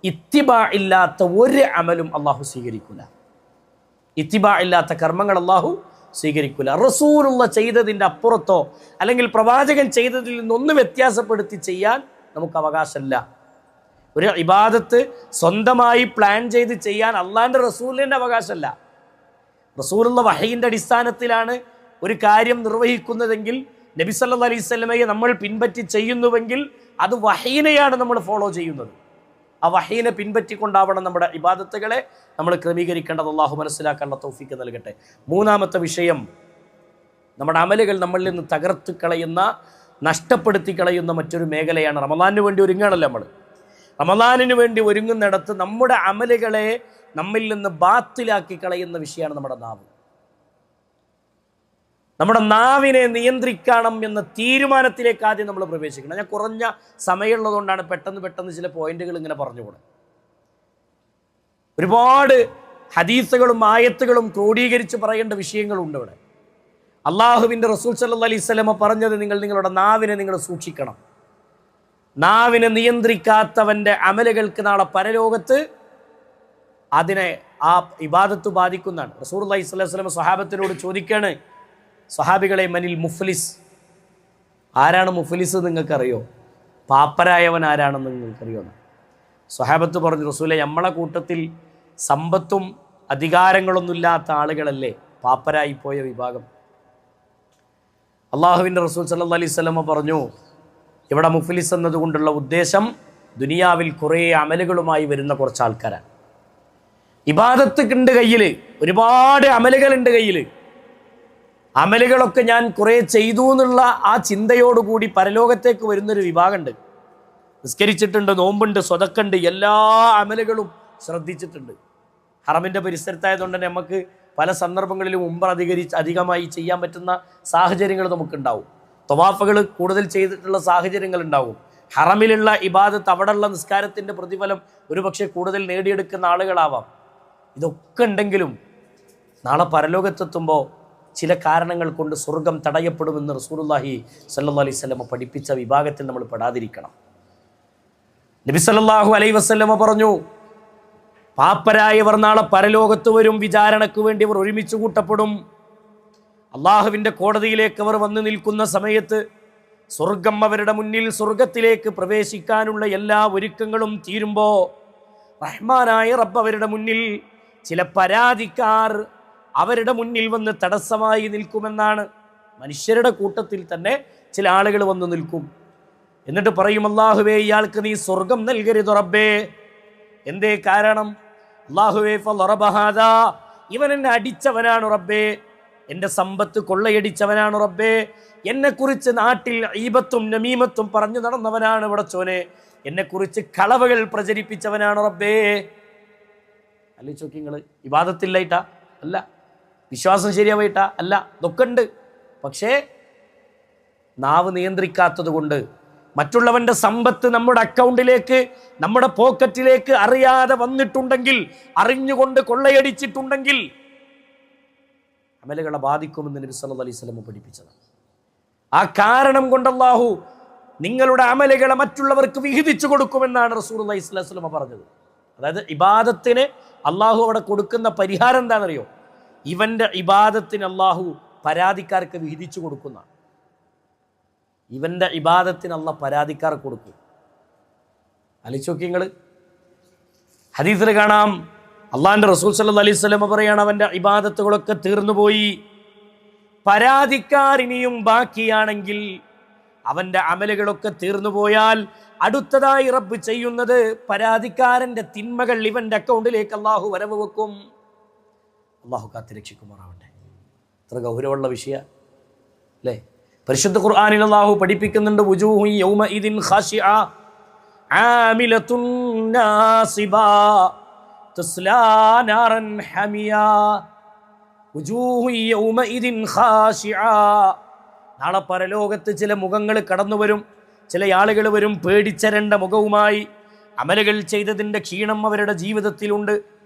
ഇത്തിബാ ഇല്ലാത്ത ഒരു അമലും അള്ളാഹു സ്വീകരിക്കില്ല. ഇത്തിബാ ഇല്ലാത്ത കർമ്മങ്ങൾ അള്ളാഹു സ്വീകരിക്കില്ല. റസൂലുള്ള ചെയ്തതിൻ്റെ അപ്പുറത്തോ അല്ലെങ്കിൽ പ്രവാചകൻ ചെയ്തതിൽ നിന്നൊന്ന് വ്യത്യാസപ്പെടുത്തി ചെയ്യാൻ നമുക്ക് അവകാശമില്ല. ഒരു ഇബാദത്ത് സ്വന്തമായി പ്ലാൻ ചെയ്ത് ചെയ്യാൻ അള്ളാഹിൻ്റെ റസൂലിൻ്റെ അവകാശമല്ല. റസൂലുള്ള വഹയിൻ്റെ അടിസ്ഥാനത്തിലാണ് ഒരു കാര്യം നിർവഹിക്കുന്നതെങ്കിൽ, നബി സല്ലല്ലാഹു അലൈഹി വസല്ലമയെ നമ്മൾ പിൻപറ്റി ചെയ്യുന്നുവെങ്കിൽ അത് വഹയിനെയാണ് നമ്മൾ ഫോളോ ചെയ്യുന്നത്. ആ വഹയിനെ പിൻപറ്റിക്കൊണ്ടാവണം നമ്മുടെ ഇബാദത്തുകളെ നമ്മൾ ക്രമീകരിക്കേണ്ടത്. അള്ളാഹു മനസ്സിലാക്കാനുള്ള തൗഫീക്ക് നൽകട്ടെ. മൂന്നാമത്തെ വിഷയം, നമ്മുടെ അമലുകൾ നമ്മളിൽ നിന്ന് തകർത്ത് കളയുന്ന, നഷ്ടപ്പെടുത്തി കളയുന്ന മറ്റൊരു മേഖലയാണ്. റമദാനിന് വേണ്ടി ഒരുങ്ങാണല്ലോ നമ്മൾ. റമദാനിന് വേണ്ടി ഒരുങ്ങുന്നിടത്ത് നമ്മുടെ അമലുകളെ നമ്മിൽ നിന്ന് ബാത്തിലാക്കി കളയുന്ന വിഷയമാണ് നമ്മുടെ നാവ്. നമ്മുടെ നാവിനെ നിയന്ത്രിക്കണം എന്ന തീരുമാനത്തിലേക്ക് ആദ്യം നമ്മൾ പ്രവേശിക്കണം. ഞാൻ കുറഞ്ഞ സമയമുള്ളതുകൊണ്ടാണ് പെട്ടെന്ന് ചില പോയിന്റുകൾ ഇങ്ങനെ പറഞ്ഞുകൂടെ. ഒരുപാട് ഹദീസുകളും ആയത്തുകളും ക്രോഡീകരിച്ച് പറയേണ്ട വിഷയങ്ങളുണ്ട് ഇവിടെ. അള്ളാഹുവിൻ്റെ റസൂൽ സല്ലല്ലാഹു അലൈഹി വസല്ലമ പറഞ്ഞത്, നിങ്ങളുടെ നാവിനെ നിങ്ങൾ സൂക്ഷിക്കണം. നാവിനെ നിയന്ത്രിക്കാത്തവൻ്റെ അമലുകൾക്ക് നാളെ പരലോകത്ത് അതിനെ ആ ഇബാദത്ത് ബാധിക്കുന്നതാണ്. റസൂലുള്ളാഹി സ്വല്ലല്ലാഹു അലൈഹി വസല്ലം സ്വഹാബത്തിനോട് ചോദിക്കാണ്, സ്വഹാബികളെ, മനിൽ മുഫ്ലിസ്, ആരാണ് മുഫ്ലിസ് നിങ്ങൾക്കറിയോ? പാപ്പരായവൻ ആരാണെന്ന് നിങ്ങൾക്കറിയോ? സ്വഹാബത്ത് പറഞ്ഞു, റസൂലേ, നമ്മളെ കൂട്ടത്തിൽ സമ്പത്തും അധികാരങ്ങളൊന്നുമില്ലാത്ത ആളുകളല്ലേ പാപ്പരായിപ്പോയ വിഭാഗം. അള്ളാഹുവിൻ്റെ റസൂൽ സല്ലല്ലാഹു അലൈഹി വസല്ലം പറഞ്ഞു, ഇവിടെ മുഫ്ലിസ് എന്നതുകൊണ്ടുള്ള ഉദ്ദേശം ദുനിയാവിൽ കുറേ അമലുകളുമായി വരുന്ന കുറച്ച് ആൾക്കാരാണ്. ഇബാദത്ത് ഉണ്ട് കയ്യിൽ, ഒരുപാട് അമലുകളുണ്ട് കയ്യിൽ. അമലുകളൊക്കെ ഞാൻ കുറേ ചെയ്തു എന്നുള്ള ആ ചിന്തയോടുകൂടി പരലോകത്തേക്ക് വരുന്നൊരു വിഭാഗമുണ്ട്. നിസ്കരിച്ചിട്ടുണ്ട്, നോമ്പുണ്ട്, സ്വതക്കുണ്ട്, എല്ലാ അമലുകളും ശ്രദ്ധിച്ചിട്ടുണ്ട്. ഹറമിൻ്റെ പരിസരത്തായതുകൊണ്ട് തന്നെ നമുക്ക് പല സന്ദർഭങ്ങളിലും ഉംറ അധികമായി ചെയ്യാൻ പറ്റുന്ന സാഹചര്യങ്ങൾ നമുക്കുണ്ടാവും. തവാഫുകൾ കൂടുതൽ ചെയ്തിട്ടുള്ള സാഹചര്യങ്ങൾ ഉണ്ടാവും. ഹറമിലുള്ള ഇബാദത്ത്, അവിടെയുള്ള നിസ്കാരത്തിൻ്റെ പ്രതിഫലം ഒരുപക്ഷെ കൂടുതൽ നേടിയെടുക്കുന്ന ആളുകളാവാം. ഇതൊക്കെ ഉണ്ടെങ്കിലും നാളെ പരലോകത്തെത്തുമ്പോൾ ചില കാരണങ്ങൾ കൊണ്ട് സ്വർഗം തടയപ്പെടുമെന്ന് റസൂലുള്ളാഹി സ്വല്ലല്ലാഹു അലൈഹി വസല്ലമ പഠിപ്പിച്ച വിഭാഗത്തിൽ നമ്മൾ പെടാതിരിക്കണം. നബി സല്ലല്ലാഹു അലൈഹി വസല്ലമ പറഞ്ഞു, പാപ്പരായവർ നാളെ പരലോകത്ത് വരും, വിചാരണയ്ക്ക് വേണ്ടി അവർ ഒരുമിച്ച് കൂട്ടപ്പെടും. അള്ളാഹുവിൻ്റെ കോടതിയിലേക്ക് അവർ വന്നു നിൽക്കുന്ന സമയത്ത് സ്വർഗം അവരുടെ മുന്നിൽ, സ്വർഗത്തിലേക്ക് പ്രവേശിക്കാനുള്ള എല്ലാ ഒരുക്കങ്ങളും തീരുമ്പോൾ റഹ്മാനായ റബ്ബ് അവരുടെ മുന്നിൽ ചില പരാതിക്കാർ അവരുടെ മുന്നിൽ വന്ന് തടസ്സമായി നിൽക്കുമെന്നാണ്. മനുഷ്യരുടെ കൂട്ടത്തിൽ തന്നെ ചില ആളുകൾ വന്ന് നിൽക്കും. എന്നിട്ട് പറയും, അല്ലാഹുവേ, ഇയാൾക്ക് നീ സ്വർഗം നൽകരുത് റബ്ബേ. എന്തേ കാരണം? അല്ലാഹുവേ, ഫളറബഹാദാ, ഇവൻ എന്നെ അടിച്ചവനാണ് റബ്ബേ, എൻ്റെ സമ്പത്ത് കൊള്ളയടിച്ചവനാണ് റബ്ബേ, എന്നെക്കുറിച്ച് നാട്ടിൽ ഈബത്തും നമീമത്തും പറഞ്ഞു നടന്നവനാണ് പടച്ചോനെ, എന്നെക്കുറിച്ച് കളവുകൾ പ്രചരിപ്പിച്ചവനാണ് റബ്ബേ. അല്ലേ ചോക്കിങ്ങൾ? ഇബാദത്തില്ലായിട്ടാ അല്ല, വിശ്വാസം ശരിയാവായിട്ടാ അല്ല, ഇതൊക്കെ ഉണ്ട്. പക്ഷേ നാവ് നിയന്ത്രിക്കാത്തത് കൊണ്ട് മറ്റുള്ളവൻ്റെ സമ്പത്ത് നമ്മുടെ അക്കൗണ്ടിലേക്ക്, നമ്മുടെ പോക്കറ്റിലേക്ക് അറിയാതെ വന്നിട്ടുണ്ടെങ്കിൽ, അറിഞ്ഞുകൊണ്ട് കൊള്ളയടിച്ചിട്ടുണ്ടെങ്കിൽ അമലുകളെ ബാധിക്കുമെന്ന് നബി സല്ലല്ലാഹു അലൈഹി വസല്ലം പഠിപ്പിച്ചതാണ്. ആ കാരണം കൊണ്ട് അല്ലാഹു നിങ്ങളുടെ അമലുകളെ മറ്റുള്ളവർക്ക് വിഹിതിച്ചു കൊടുക്കുമെന്നാണ് റസൂലുള്ളാഹി സ്വല്ലല്ലാഹു അലൈഹി വസല്ലം പറഞ്ഞത്. അതായത് ഇബാദത്തിന് അല്ലാഹു അവിടെ കൊടുക്കുന്ന പരിഹാരം എന്താണെന്നറിയോ? ഇവൻ്റെ ഇബാദത്തിന് അല്ലാഹു പരാതിക്കാർക്ക് വിഹിതിച്ചു കൊടുക്കുന്ന, ഇവൻ്റെ ഇബാദത്തിന് അല്ലാഹു പരാതിക്കാർക്ക് കൊടുക്കും. ആലോചിച്ച് നോക്കി നിങ്ങൾ. ഹദീസിൽ കാണാം, അള്ളാഹിൻ്റെ റസൂൽ സല്ലല്ലാഹു അലൈഹി വസല്ലം പറയാണ്, അവൻ്റെ ഇബാദത്തുകളൊക്കെ തീർന്നുപോയി, പരാതിക്കാർ ഇനിയും ബാക്കിയാണെങ്കിൽ, അവൻ്റെ അമലുകളൊക്കെ തീർന്നുപോയാൽ അടുത്തതായി റബ്ബ് ചെയ്യുന്നത് പരാതിക്കാരൻ്റെ തിന്മകൾ ഇവൻ്റെ അക്കൗണ്ടിലേക്ക് അള്ളാഹു വരവ് വെക്കും. അള്ളാഹു കാത്തിരക്ഷിക്കുമാറാവട്ടെ. എത്ര ഗൗരവമുള്ള വിഷയ അല്ലേ? പരിശുദ്ധ ഖുർആനിൽ അള്ളാഹു പഠിപ്പിക്കുന്നുണ്ട്, വുജൂഹു യൗമഇദിൻ ഖാശിഅ ആമിലത്തുൻ നാസിബ തസ്ലാ നാറൻ ഹമിയ. വുജൂഹു യൗമഇദിൻ ഖാശിഅ, നാളെ പരലോകത്ത് ചില മുഖങ്ങൾ കടന്നു വരും, ചില ആളുകൾ വരും പേടിച്ചരണ്ട മുഖവുമായി. അമലുകൾ ചെയ്തതിൻ്റെ ക്ഷീണം അവരുടെ ജീവിതത്തിലുണ്ട്.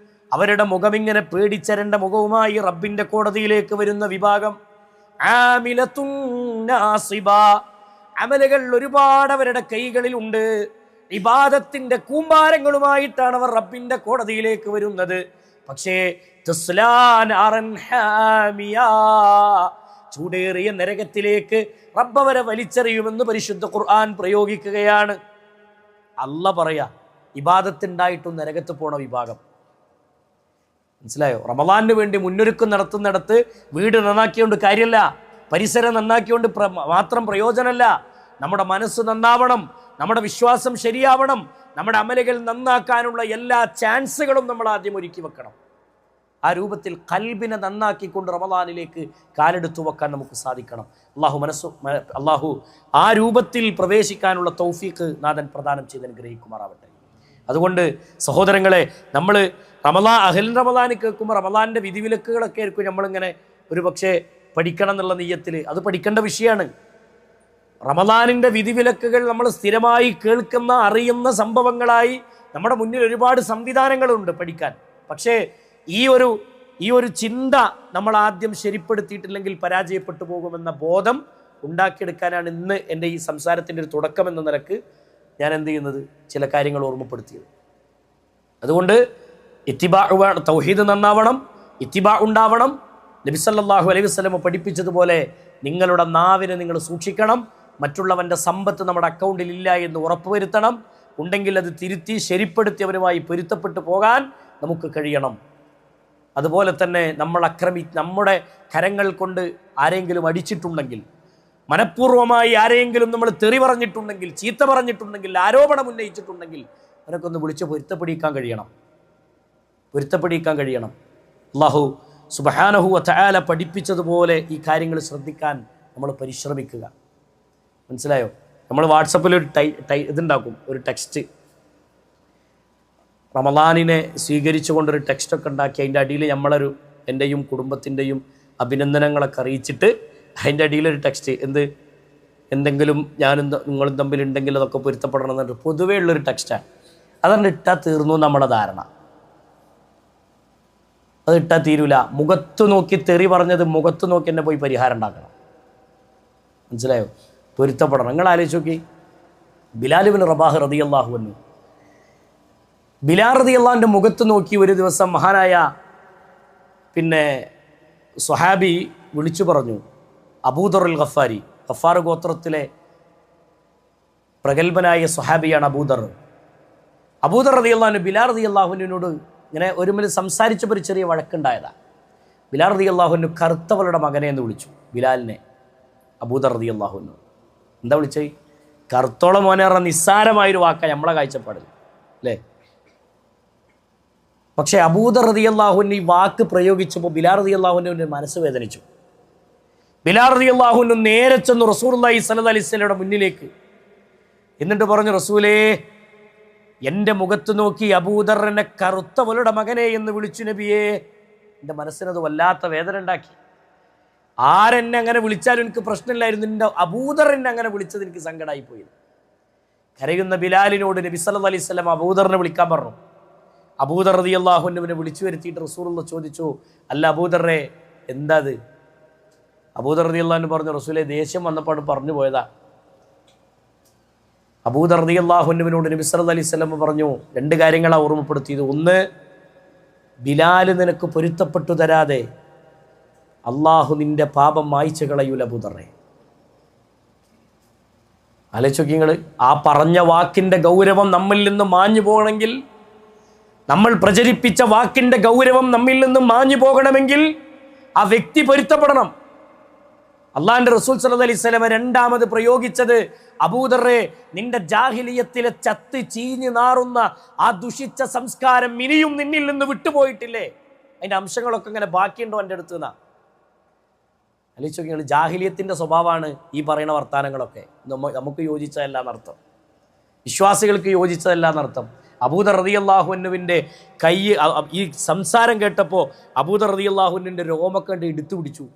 അവരുടെ മുഖമിങ്ങനെ പേടിച്ചരണ്ട മുഖവുമായി റബ്ബിൻ്റെ കോടതിയിലേക്ക് വരുന്ന വിഭാഗം. ആമിലത്തുൻ നാസിബ, അമലുകൾ ഒരുപാട് അവരുടെ കൈകളിലുണ്ട്. ഇബാദത്തിന്റെ കൂമ്പാരങ്ങളുമായിട്ടാണ് അവർ റബ്ബിന്റെ കോടതിയിലേക്ക് വരുന്നത്. പക്ഷേ ചൂടേറിയ നരകത്തിലേക്ക് റബ്ബ് അവരെ വലിച്ചെറിയുമെന്ന് പരിശുദ്ധ ഖുർആൻ പ്രയോഗിക്കുകയാണ്. അല്ല പറയാ, ഇബാദത്തുണ്ടായിട്ടും നരകത്ത് പോണ വിഭാഗം. മനസ്സിലായോ? റമളാനിന് വേണ്ടി മുന്നൊരുക്കം നടത്തുന്നിടത്ത് വീട് നന്നാക്കിയോണ്ട് കാര്യമല്ല, പരിസരം നന്നാക്കിയോണ്ട് മാത്രം പ്രയോജനമല്ല. നമ്മുടെ മനസ്സ് നന്നാവണം, നമ്മുടെ വിശ്വാസം ശരിയാവണം, നമ്മുടെ അമലുകൾ നന്നാക്കാനുള്ള എല്ലാ ചാൻസുകളും നമ്മൾ ആദ്യം ഒരുക്കി വെക്കണം. ആ രൂപത്തിൽ ഖൽബിനെ നന്നാക്കിക്കൊണ്ട് റമളാനിലേക്ക് കാലെടുത്തു വെക്കാൻ നമുക്ക് സാധിക്കണം. അള്ളാഹു ആ രൂപത്തിൽ പ്രവേശിക്കാനുള്ള തൗഫീഖ് നാഥൻ പ്രദാനം ചെയ്ത് അനുഗ്രഹിക്കുമാറാവട്ടെ. അതുകൊണ്ട് സഹോദരങ്ങളെ, നമ്മൾ അഹൽ റമളാന് കേൾക്കുമ്പോൾ റമളാനിൻ്റെ വിധിവിലക്കുകളൊക്കെ ആയിരിക്കും നമ്മളിങ്ങനെ ഒരു പക്ഷേ പഠിക്കണം എന്നുള്ള നിയ്യത്തിൽ. അത് പഠിക്കേണ്ട വിഷയമാണ്. റമളാനിൻ്റെ വിധിവിലക്കുകൾ നമ്മൾ സ്ഥിരമായി കേൾക്കുന്ന അറിയുന്ന സംഭവങ്ങളായി നമ്മുടെ മുന്നിൽ ഒരുപാട് സംവിധാനങ്ങളുണ്ട് പഠിക്കാൻ. പക്ഷേ ഈ ഒരു ചിന്ത നമ്മൾ ആദ്യം ശരിപ്പെടുത്തിയിട്ടില്ലെങ്കിൽ പരാജയപ്പെട്ടു പോകുമെന്ന ബോധം ഉണ്ടാക്കിയെടുക്കാനാണ് ഇന്ന് എൻ്റെ ഈ സംസാരത്തിൻ്റെ ഒരു തുടക്കം എന്ന നിലക്ക് ഞാൻ എന്ത് ചെയ്യുന്നത്, ചില കാര്യങ്ങൾ ഓർമ്മപ്പെടുത്തിയത്. അതുകൊണ്ട് തൗഹീദ് നന്നാവണം, ഇത്തിബാ ഉണ്ടാവണം. നബി സല്ലല്ലാഹു അലൈഹി വസല്ലം പഠിപ്പിച്ചതുപോലെ നിങ്ങളുടെ നാവിനെ നിങ്ങൾ സൂക്ഷിക്കണം. മറ്റുള്ളവൻ്റെ സമ്പത്ത് നമ്മുടെ അക്കൗണ്ടിൽ ഇല്ല എന്ന് ഉറപ്പുവരുത്തണം. ഉണ്ടെങ്കിൽ അത് തിരുത്തി ശരിപ്പെടുത്തിയവരുമായി പൊരുത്തപ്പെട്ടു പോകാൻ നമുക്ക് കഴിയണം. അതുപോലെ തന്നെ നമ്മുടെ കരങ്ങൾ കൊണ്ട് ആരെങ്കിലും അടിച്ചിട്ടുണ്ടെങ്കിൽ, മനഃപൂർവ്വമായി ആരെങ്കിലും നമ്മൾ തെറി പറഞ്ഞിട്ടുണ്ടെങ്കിൽ, ചീത്ത പറഞ്ഞിട്ടുണ്ടെങ്കിൽ, ആരോപണം ഉന്നയിച്ചിട്ടുണ്ടെങ്കിൽ അവരൊക്കെ ഒന്ന് വിളിച്ച് പൊരുത്തപ്പെടിക്കാൻ കഴിയണം. അല്ലാഹു സുബ്ഹാനഹു വ തആല പഠിപ്പിച്ചതുപോലെ ഈ കാര്യങ്ങൾ ശ്രദ്ധിക്കാൻ നമ്മൾ പരിശ്രമിക്കുക. മനസ്സിലായോ? നമ്മൾ വാട്സപ്പിൽ ഒരു ഇതുണ്ടാക്കും, ഒരു ടെക്സ്റ്റ്, റമളാനിനെ സ്വീകരിച്ചുകൊണ്ടൊരു ടെക്സ്റ്റൊക്കെ ഉണ്ടാക്കി അതിൻ്റെ അടിയിൽ എൻ്റെയും കുടുംബത്തിൻ്റെയും അഭിനന്ദനങ്ങളൊക്കെ അറിയിച്ചിട്ട് അതിൻ്റെ അടിയിലൊരു ടെക്സ്റ്റ്, എന്തെങ്കിലും ഞാനും നിങ്ങളും തമ്മിലുണ്ടെങ്കിൽ അതൊക്കെ പൊരുത്തപ്പെടണം എന്നിട്ട് പൊതുവേ ഉള്ളൊരു ടെക്സ്റ്റാണ്. അതാണ് ഇട്ടാൽ തീർന്നു നമ്മുടെ ധാരണ. അത് ഇട്ടാൽ തീരൂല. മുഖത്ത് നോക്കി തെറി പറഞ്ഞത് മുഖത്ത് നോക്കി എന്നെ പോയി പരിഹാരം ഉണ്ടാക്കണം. മനസ്സിലായോ? പൊരുത്തപ്പെടണം. നിങ്ങൾ ആലോചിച്ച് നോക്കി, ബിലാൽ ഇബ്നു റബാഹ് റളിയല്ലാഹു അൻഹു, ബിലാൽ റളിയല്ലാഹുവിൻ്റെ മുഖത്ത് നോക്കി ഒരു ദിവസം മഹാനായ സ്വഹാബി വിളിച്ചു പറഞ്ഞു, അബൂദർ അൽ ഗഫാരി, ഗഫാർ ഗോത്രത്തിലെ പ്രഗത്ഭനായ സ്വഹാബിയാണ് അബൂദർ റളിയല്ലാഹു അൻഹു. ബിലാൽ റളിയല്ലാഹുവിനോട് ഇങ്ങനെ ഒരുമിൽ സംസാരിച്ചപ്പോൾ ഒരു ചെറിയ വഴക്കുണ്ടായതാണ്. ബിലാൽ റളിയല്ലാഹു അൻഹു കറുത്തവളുടെ മകനെ എന്ന് വിളിച്ചു ബിലാലിനെ. അബൂദർ റളിയല്ലാഹു അൻഹു എന്താ വിളിച്ചത്? കറുത്തോളം മോനെ പറഞ്ഞ നിസ്സാരമായൊരു വാക്കാണ് നമ്മളെ കാഴ്ചപ്പാടിൽ, അല്ലേ? പക്ഷേ അബൂദർ റളിയല്ലാഹു അൻഹു ഈ വാക്ക് പ്രയോഗിച്ചപ്പോൾ ബിലാൽ റളിയല്ലാഹു അൻഹുവിൻ്റെ മനസ്സ് വേദനിച്ചു. ബിലാൽ റളിയല്ലാഹു അൻഹു നേരെ ചെന്നു റസൂലുള്ളാഹി സ്വല്ലല്ലാഹി അലൈഹി വസല്ലമയുടെ മുന്നിലേക്ക് എന്നിട്ട് പറഞ്ഞു, റസൂലേ, എൻ്റെ മുഖത്ത് നോക്കി അബൂദറിനെ കറുത്തവളുടെ മകനെ എന്ന് വിളിച്ചു നബിയേ. എൻ്റെ മനസ്സിനത് വല്ലാത്ത വേദന ഉണ്ടാക്കി. ആരെന്നെ അങ്ങനെ വിളിച്ചാലും എനിക്ക് പ്രശ്നമില്ലായിരുന്നു, എൻ്റെ അബൂദർ എന്നെ അങ്ങനെ വിളിച്ചത് എനിക്ക് സങ്കടമായിപ്പോയി. കരയുന്ന ബിലാലിനോട് നബി സല്ലല്ലാഹു അലൈഹി വസല്ലം അബൂദറിനെ വിളിക്കാൻ പറഞ്ഞു. അബൂദർ റളിയല്ലാഹു അൻഹുവിനെ വിളിച്ചു വരുത്തിയിട്ട് റസൂലുള്ളാഹി ചോദിച്ചു, അല്ല അബൂദറെ, എന്താ അത്? അബൂദർ റളിയല്ലാഹു അൻഹു പറഞ്ഞു, റസൂലേ, ദേഷ്യം വന്നപ്പോൾ പറഞ്ഞു പോയതാ. അബൂദർ റളിയല്ലാഹു അൻഹുവിനോട് നബി സല്ലല്ലാഹു അലൈഹി വസല്ലം പറഞ്ഞു, രണ്ട് കാര്യങ്ങളാണ് ഓർമ്മപ്പെടുത്തിയത്. ഒന്ന്, ബിലാൽ നിനക്ക് പൊരുത്തപ്പെട്ടു തരാതെ അള്ളാഹു നിന്റെ പാപം മായ്ച്ചു കളയൂല അബൂദറെ. ആലോചിക്കുക, ആ പറഞ്ഞ വാക്കിൻ്റെ ഗൗരവം നമ്മിൽ നിന്ന് മാഞ്ഞു പോകണമെങ്കിൽ, നമ്മൾ പ്രചരിപ്പിച്ച വാക്കിൻ്റെ ഗൗരവം നമ്മിൽ നിന്ന് മാഞ്ഞു പോകണമെങ്കിൽ ആ വ്യക്തി പൊരുത്തപ്പെടണം. അള്ളാഹിൻ്റെ റസൂൽ സല്ലല്ലാഹു അലൈഹി വസല്ലം രണ്ടാമത് പ്രയോഗിച്ചത്, അബൂദറെ, നിന്റെ ജാഹിലിയത്തിലെ ചത്ത് ചീഞ്ഞു നാറുന്ന ആ ദുഷിച്ച സംസ്കാരം ഇനിയും നിന്നിൽ നിന്ന് വിട്ടുപോയിട്ടില്ലേ? അതിൻ്റെ അംശങ്ങളൊക്കെ ഇങ്ങനെ ബാക്കിയുണ്ടോ എൻ്റെ അടുത്ത് നിന്നാ? ആലോചിച്ച് ജാഹിലിയത്തിൻ്റെ സ്വഭാവമാണ് ഈ പറയുന്ന വർത്താനങ്ങളൊക്കെ. നമുക്ക് യോജിച്ചതല്ല എന്നർത്ഥം, വിശ്വാസികൾക്ക് യോജിച്ചതല്ല എന്നർത്ഥം. അബൂദർ റളിയല്ലാഹു അൻഹുവിൻ്റെ ഈ സംസാരം കേട്ടപ്പോൾ അബൂദർ റളിയല്ലാഹു അൻഹുവിൻ്റെ രോമക്കണ്ട് എടുത്തു പിടിച്ചു.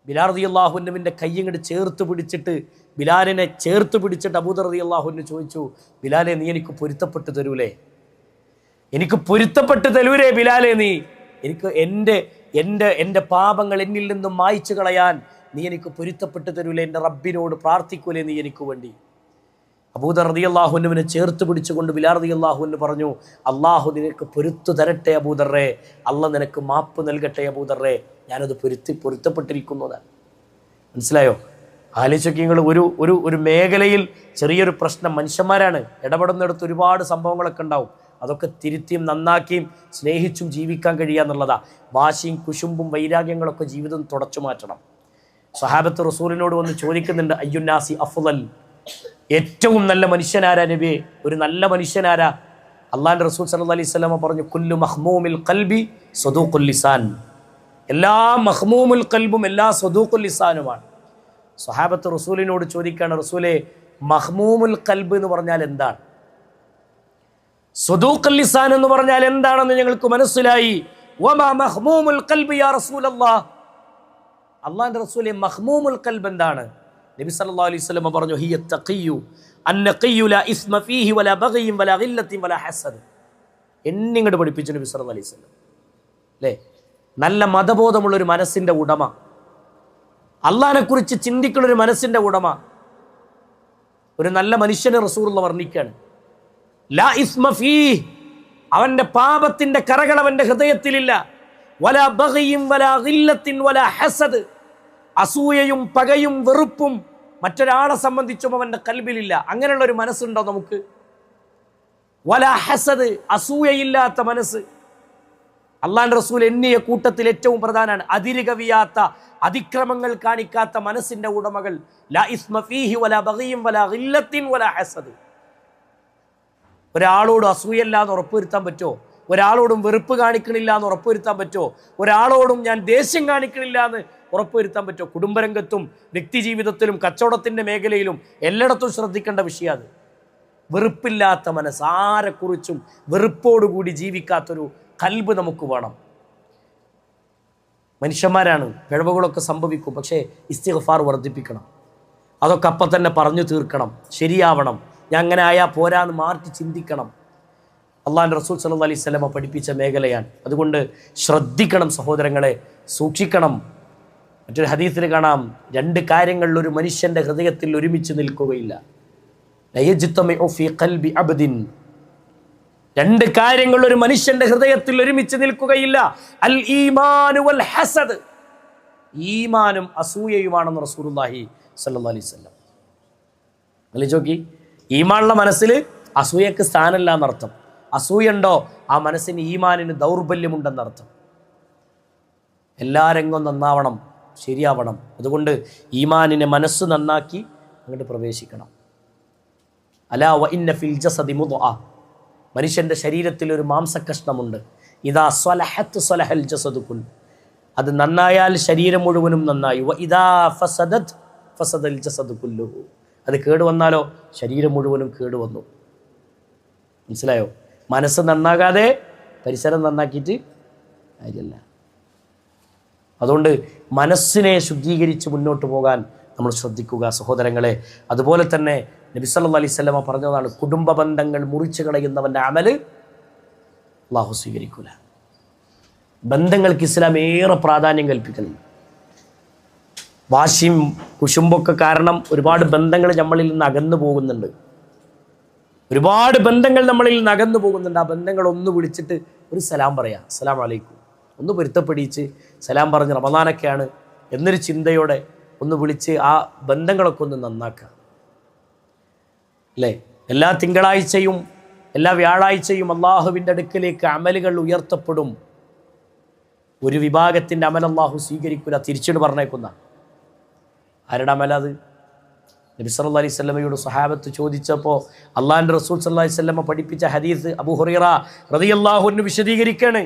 ബിലാൽ റളിയല്ലാഹു അൻഹുവിൻ്റെ കൈ ഇങ്ങോട്ട് ബിലാലിനെ ചേർത്ത് പിടിച്ചിട്ട് അബൂദർ റളിയല്ലാഹു അൻഹു ചോദിച്ചു, ബിലാലെ, നീ എനിക്ക് പൊരുത്തപ്പെട്ട് തരൂലേ? ബിലാലെ, നീ എനിക്ക് എൻ്റെ പാപങ്ങൾ എന്നിൽ നിന്നും മായ്ച്ചു കളയാൻ നീ എനിക്ക് പൊരുത്തപ്പെട്ട് തരൂലേ? എൻ്റെ റബ്ബിനോട് പ്രാർത്ഥിക്കൂലേ നീ എനിക്ക് വേണ്ടി? അബൂദർ റളിയല്ലാഹുവിനെ ചേർത്ത് പിടിച്ചുകൊണ്ട് ബിലാൽ റളിയല്ലാഹു പറഞ്ഞു, അള്ളാഹു നിനക്ക് പൊരുത്തു തരട്ടെ അബൂദർറെ, അള്ളാഹ് നിനക്ക് മാപ്പ് നൽകട്ടെ അബൂദർറെ, ഞാനത് പൊരുത്തപ്പെട്ടിരിക്കുന്നതാണ്. മനസ്സിലായോ? ആലോചിച്ചൊക്കെ നിങ്ങൾ ഒരു മേഖലയിൽ ചെറിയൊരു പ്രശ്നം, മനുഷ്യന്മാരാണ്, ഇടപെടുന്നിടത്ത് ഒരുപാട് സംഭവങ്ങളൊക്കെ ഉണ്ടാവും. അതൊക്കെ തിരുത്തിയും നന്നാക്കിയും സ്നേഹിച്ചും ജീവിക്കാൻ കഴിയുക എന്നുള്ളതാണ്. വാശിയും കുശുമ്പും വൈരാഗ്യങ്ങളൊക്കെ ജീവിതം തുടച്ചു മാറ്റണം. സഹാബത്ത് റസൂലിനോട് വന്ന് ചോദിക്കുന്നുണ്ട്, അയ്യുന്നാസി അഫ്ളൽ, ഏറ്റവും നല്ല മനുഷ്യനാരാ നബിയെ? ഒരു നല്ല മനുഷ്യനാരാ? അള്ളാഹുവിൻ്റെ റസൂൽ സല്ലല്ലാഹു അലൈഹി വസല്ലം പറഞ്ഞു, കുല്ലു മഹ്മൂമിൽ ഖൽബി സദൂഖുൽ ലിസാൻ. എല്ലാ മഹ്മൂമുൽ ഖൽബും എല്ലാ സദൂഖുൽ ലിസാനുമാണ്. സഹാബത്ത് റസൂലിനോട് ചോദിക്കുകയാണ്, റസൂലെ, മഹ്മൂമുൽ ഖൽബ് എന്ന് പറഞ്ഞാൽ എന്താണ്? സദൂഖുൽ ലിസാൻ എന്ന് പറഞ്ഞാൽ എന്താണെന്ന് ഞങ്ങൾക്ക് മനസ്സിലായി. വമാ മഹ്മൂമുൽ ഖൽബ് യാ റസൂലല്ലാഹ്. അള്ളാഹുവിൻ്റെ റസൂലെ, മഹ്മൂമുൽ ഖൽബ് എന്താണ്? നബി സല്ലല്ലാഹു അലൈഹി വസല്ലം പറഞ്ഞു, ഹിയ തഖിയ്യു അന്നഖിയ്യു ലാ ഇസ്മ ഫീഹി വലാ ബഗയിൻ വലാ ഗില്ലത്തിൻ വലാ ഹസദ്. എന്നിങ്ങോട്ട് പഠിപ്പിച്ചു നബി സല്ലല്ലാഹു അലൈഹി വസല്ലം. അല്ലേ? നല്ല മതബോധമുള്ളൊരു മനസ്സിൻ്റെ ഉടമ, അള്ളാഹിനെ കുറിച്ച് ചിന്തിക്കുന്നൊരു മനസ്സിൻ്റെ ഉടമ, ഒരു നല്ല മനുഷ്യനെ റസൂലുള്ള വർണ്ണിക്കുകയാണ്. ലാ ഇസ്മ ഫീഹി, അവൻ്റെ പാപത്തിൻ്റെ കറകൾ അവൻ്റെ ഹൃദയത്തിലില്ല. വലാ ബഗയിൻ വലാ ഗില്ലത്തിൻ വലാ ഹസദ്, അസൂയയും പകയും വെറുപ്പും മറ്റൊരാളെ സംബന്ധിച്ചും അവൻ്റെ കൽബിലില്ല. അങ്ങനെയുള്ള ഒരു മനസ്സുണ്ടോ നമുക്ക്? വലാ ഹസദ്, അസൂയയില്ലാത്ത മനസ്സ്. അള്ളാഹുവിൻ്റെ റസൂൽ എണ്ണിയ കൂട്ടത്തിൽ ഏറ്റവും പ്രധാനമാണ് അതിരുകവിയാത്ത, അതിക്രമങ്ങൾ കാണിക്കാത്ത മനസ്സിന്റെ ഉടമകൾ. ലാ ഇസ്മ ഫീഹി വലാ ബഗയിൻ വലാ ഗില്ലത്തിൻ വലാ ഹസദ്. ഒരാളോട് അസൂയല്ലാന്ന് ഉറപ്പുവരുത്താൻ പറ്റുമോ? ഒരാളോടും വെറുപ്പ് കാണിക്കണില്ല എന്ന് ഉറപ്പുവരുത്താൻ പറ്റുമോ? ഒരാളോടും ഞാൻ ദേഷ്യം കാണിക്കണില്ല എന്ന് ഉറപ്പുവരുത്താൻ പറ്റുമോ? കുടുംബരംഗത്തും വ്യക്തി ജീവിതത്തിലും കച്ചവടത്തിൻ്റെ മേഖലയിലും എല്ലായിടത്തും ശ്രദ്ധിക്കേണ്ട വിഷയം അത്. വെറുപ്പില്ലാത്ത മനസ്സ്, ആരെക്കുറിച്ചും വെറുപ്പോടുകൂടി ജീവിക്കാത്തൊരു കൽബ് നമുക്ക് വേണം. മനുഷ്യന്മാരാണ്, പിഴവുകളൊക്കെ സംഭവിക്കും. പക്ഷേ ഇസ്തിഗ്ഫാർ വർദ്ധിപ്പിക്കണം. അതൊക്കെ അപ്പം തന്നെ പറഞ്ഞു തീർക്കണം, ശരിയാവണം. ഞാൻ അങ്ങനെ ആയാൽ പോരാന്ന് മാറ്റി ചിന്തിക്കണം. അള്ളാഹുവിൻ്റെ റസൂൽ സല്ലല്ലാഹു അലൈഹി വസല്ലം പഠിപ്പിച്ച മേഖലയാണ്. അതുകൊണ്ട് ശ്രദ്ധിക്കണം സഹോദരങ്ങളെ, സൂക്ഷിക്കണം. മറ്റൊരു ഹദീസിൽ കാണാം, രണ്ട് കാര്യങ്ങളിൽ ഒരു മനുഷ്യൻ്റെ ഹൃദയത്തിൽ ഒരുമിച്ച് നിൽക്കുകയില്ല. രണ്ട് കാര്യങ്ങൾ ഒരു മനുഷ്യന്റെ ഹൃദയത്തിൽ ഒരുമിച്ച് നിൽക്കുകയില്ല. അൽ ഈമാനു വൽ ഹസദ്, ഈമാനും അസൂയയുമാണെന്ന് റസൂലുള്ളാഹി സ്വല്ലല്ലാഹു അലൈഹി വസല്ലം. ആലോചിച്ച്, ഈമാനുള്ള മനസ്സിൽ അസൂയക്ക് സ്ഥാനമില്ല എന്നർത്ഥം. അസൂയുണ്ടോ ആ മനസ്സിന് ഈമാനിന് ദൗർബല്യമുണ്ടെന്നർത്ഥം. എല്ലാ രംഗവും നന്നാവണം, ശരിയാവണം. അതുകൊണ്ട് ഈമാനിനെ മനസ്സ് നന്നാക്കി അങ്ങോട്ട് പ്രവേശിക്കണം. അലാ വ ഇന്ന ഫിൽ ജസദി മുദ്അ, മനുഷ്യൻ്റെ ശരീരത്തിൽ ഒരു മാംസകഷ്ണമുണ്ട്. ഇദാ സ്വലഹത് സ്വലഹൽ ജസദു കുൽ, അത് നന്നായാൽ ശരീരം മുഴുവനും നന്നായി. വ ഇദാ ഫസദത് ഫസദൽ ജസദു കുല്ലുഹു, അത് കേടുവന്നാലോ ശരീരം മുഴുവനും കേടുവന്നു. മനസ്സിലായോ? മനസ്സ് നന്നാകാതെ പരിസരം നന്നാക്കിയിട്ട് കാര്യമില്ല. അതുകൊണ്ട് മനസ്സിനെ ശുദ്ധീകരിച്ച് മുന്നോട്ട് പോകാൻ നമ്മൾ ശ്രദ്ധിക്കുക സഹോദരങ്ങളെ. അതുപോലെ തന്നെ നബി സല്ലല്ലാഹു അലൈഹി വസല്ലം പറഞ്ഞതാണ്, കുടുംബ ബന്ധങ്ങൾ മുറിച്ചു കളയുന്നവൻ്റെ അമല് അല്ലാഹു സ്വീകരിക്കൂല. ബന്ധങ്ങൾക്ക് ഇസ്ലാം ഏറെ പ്രാധാന്യം കൽപ്പിക്കുന്നുണ്ട്. വാശിയും കുശുമ്പൊക്കെ കാരണം ഒരുപാട് ബന്ധങ്ങൾ നമ്മളിൽ നിന്ന് അകന്നു പോകുന്നുണ്ട്. ഒരുപാട് ബന്ധങ്ങൾ നമ്മളിൽ നിന്ന് അകന്നു പോകുന്നുണ്ട്. ആ ബന്ധങ്ങൾ ഒന്ന് വിളിച്ചിട്ട് ഒരു സലാം പറയാം, അസ്സലാമു അലൈക്കും, ഒന്ന് പൊരുത്തപ്പെടിച്ച് സലാം പറഞ്ഞ് റമദാനൊക്കെയാണ് എന്നൊരു ചിന്തയോടെ ഒന്ന് വിളിച്ച് ആ ബന്ധങ്ങളൊക്കെ ഒന്ന് നന്നാക്കുക. അല്ലേ? എല്ലാ തിങ്കളാഴ്ചയും എല്ലാ വ്യാഴാഴ്ചയും അള്ളാഹുവിൻ്റെ അടുക്കലേക്ക് അമലുകൾ ഉയർത്തപ്പെടും. ഒരു വിഭാഗത്തിൻ്റെ അമൽ അള്ളാഹു സ്വീകരിക്കില്ല, തിരിച്ചിട്ട് പറഞ്ഞേക്കുന്ന. ആരുടെ അമല അത്? നബി സല്ലല്ലാഹു അലൈഹി വസല്ലമയോട് സ്വഹാബത്ത് ചോദിച്ചപ്പോൾ അള്ളാഹിൻ്റെ റസൂൽ സല്ലല്ലാഹു അലൈഹി വസല്ലമ പഠിപ്പിച്ച ഹദീസ് അബൂ ഹുറൈറ റളിയല്ലാഹു അൻഹു വിശദീകരിക്കുകയാണ്.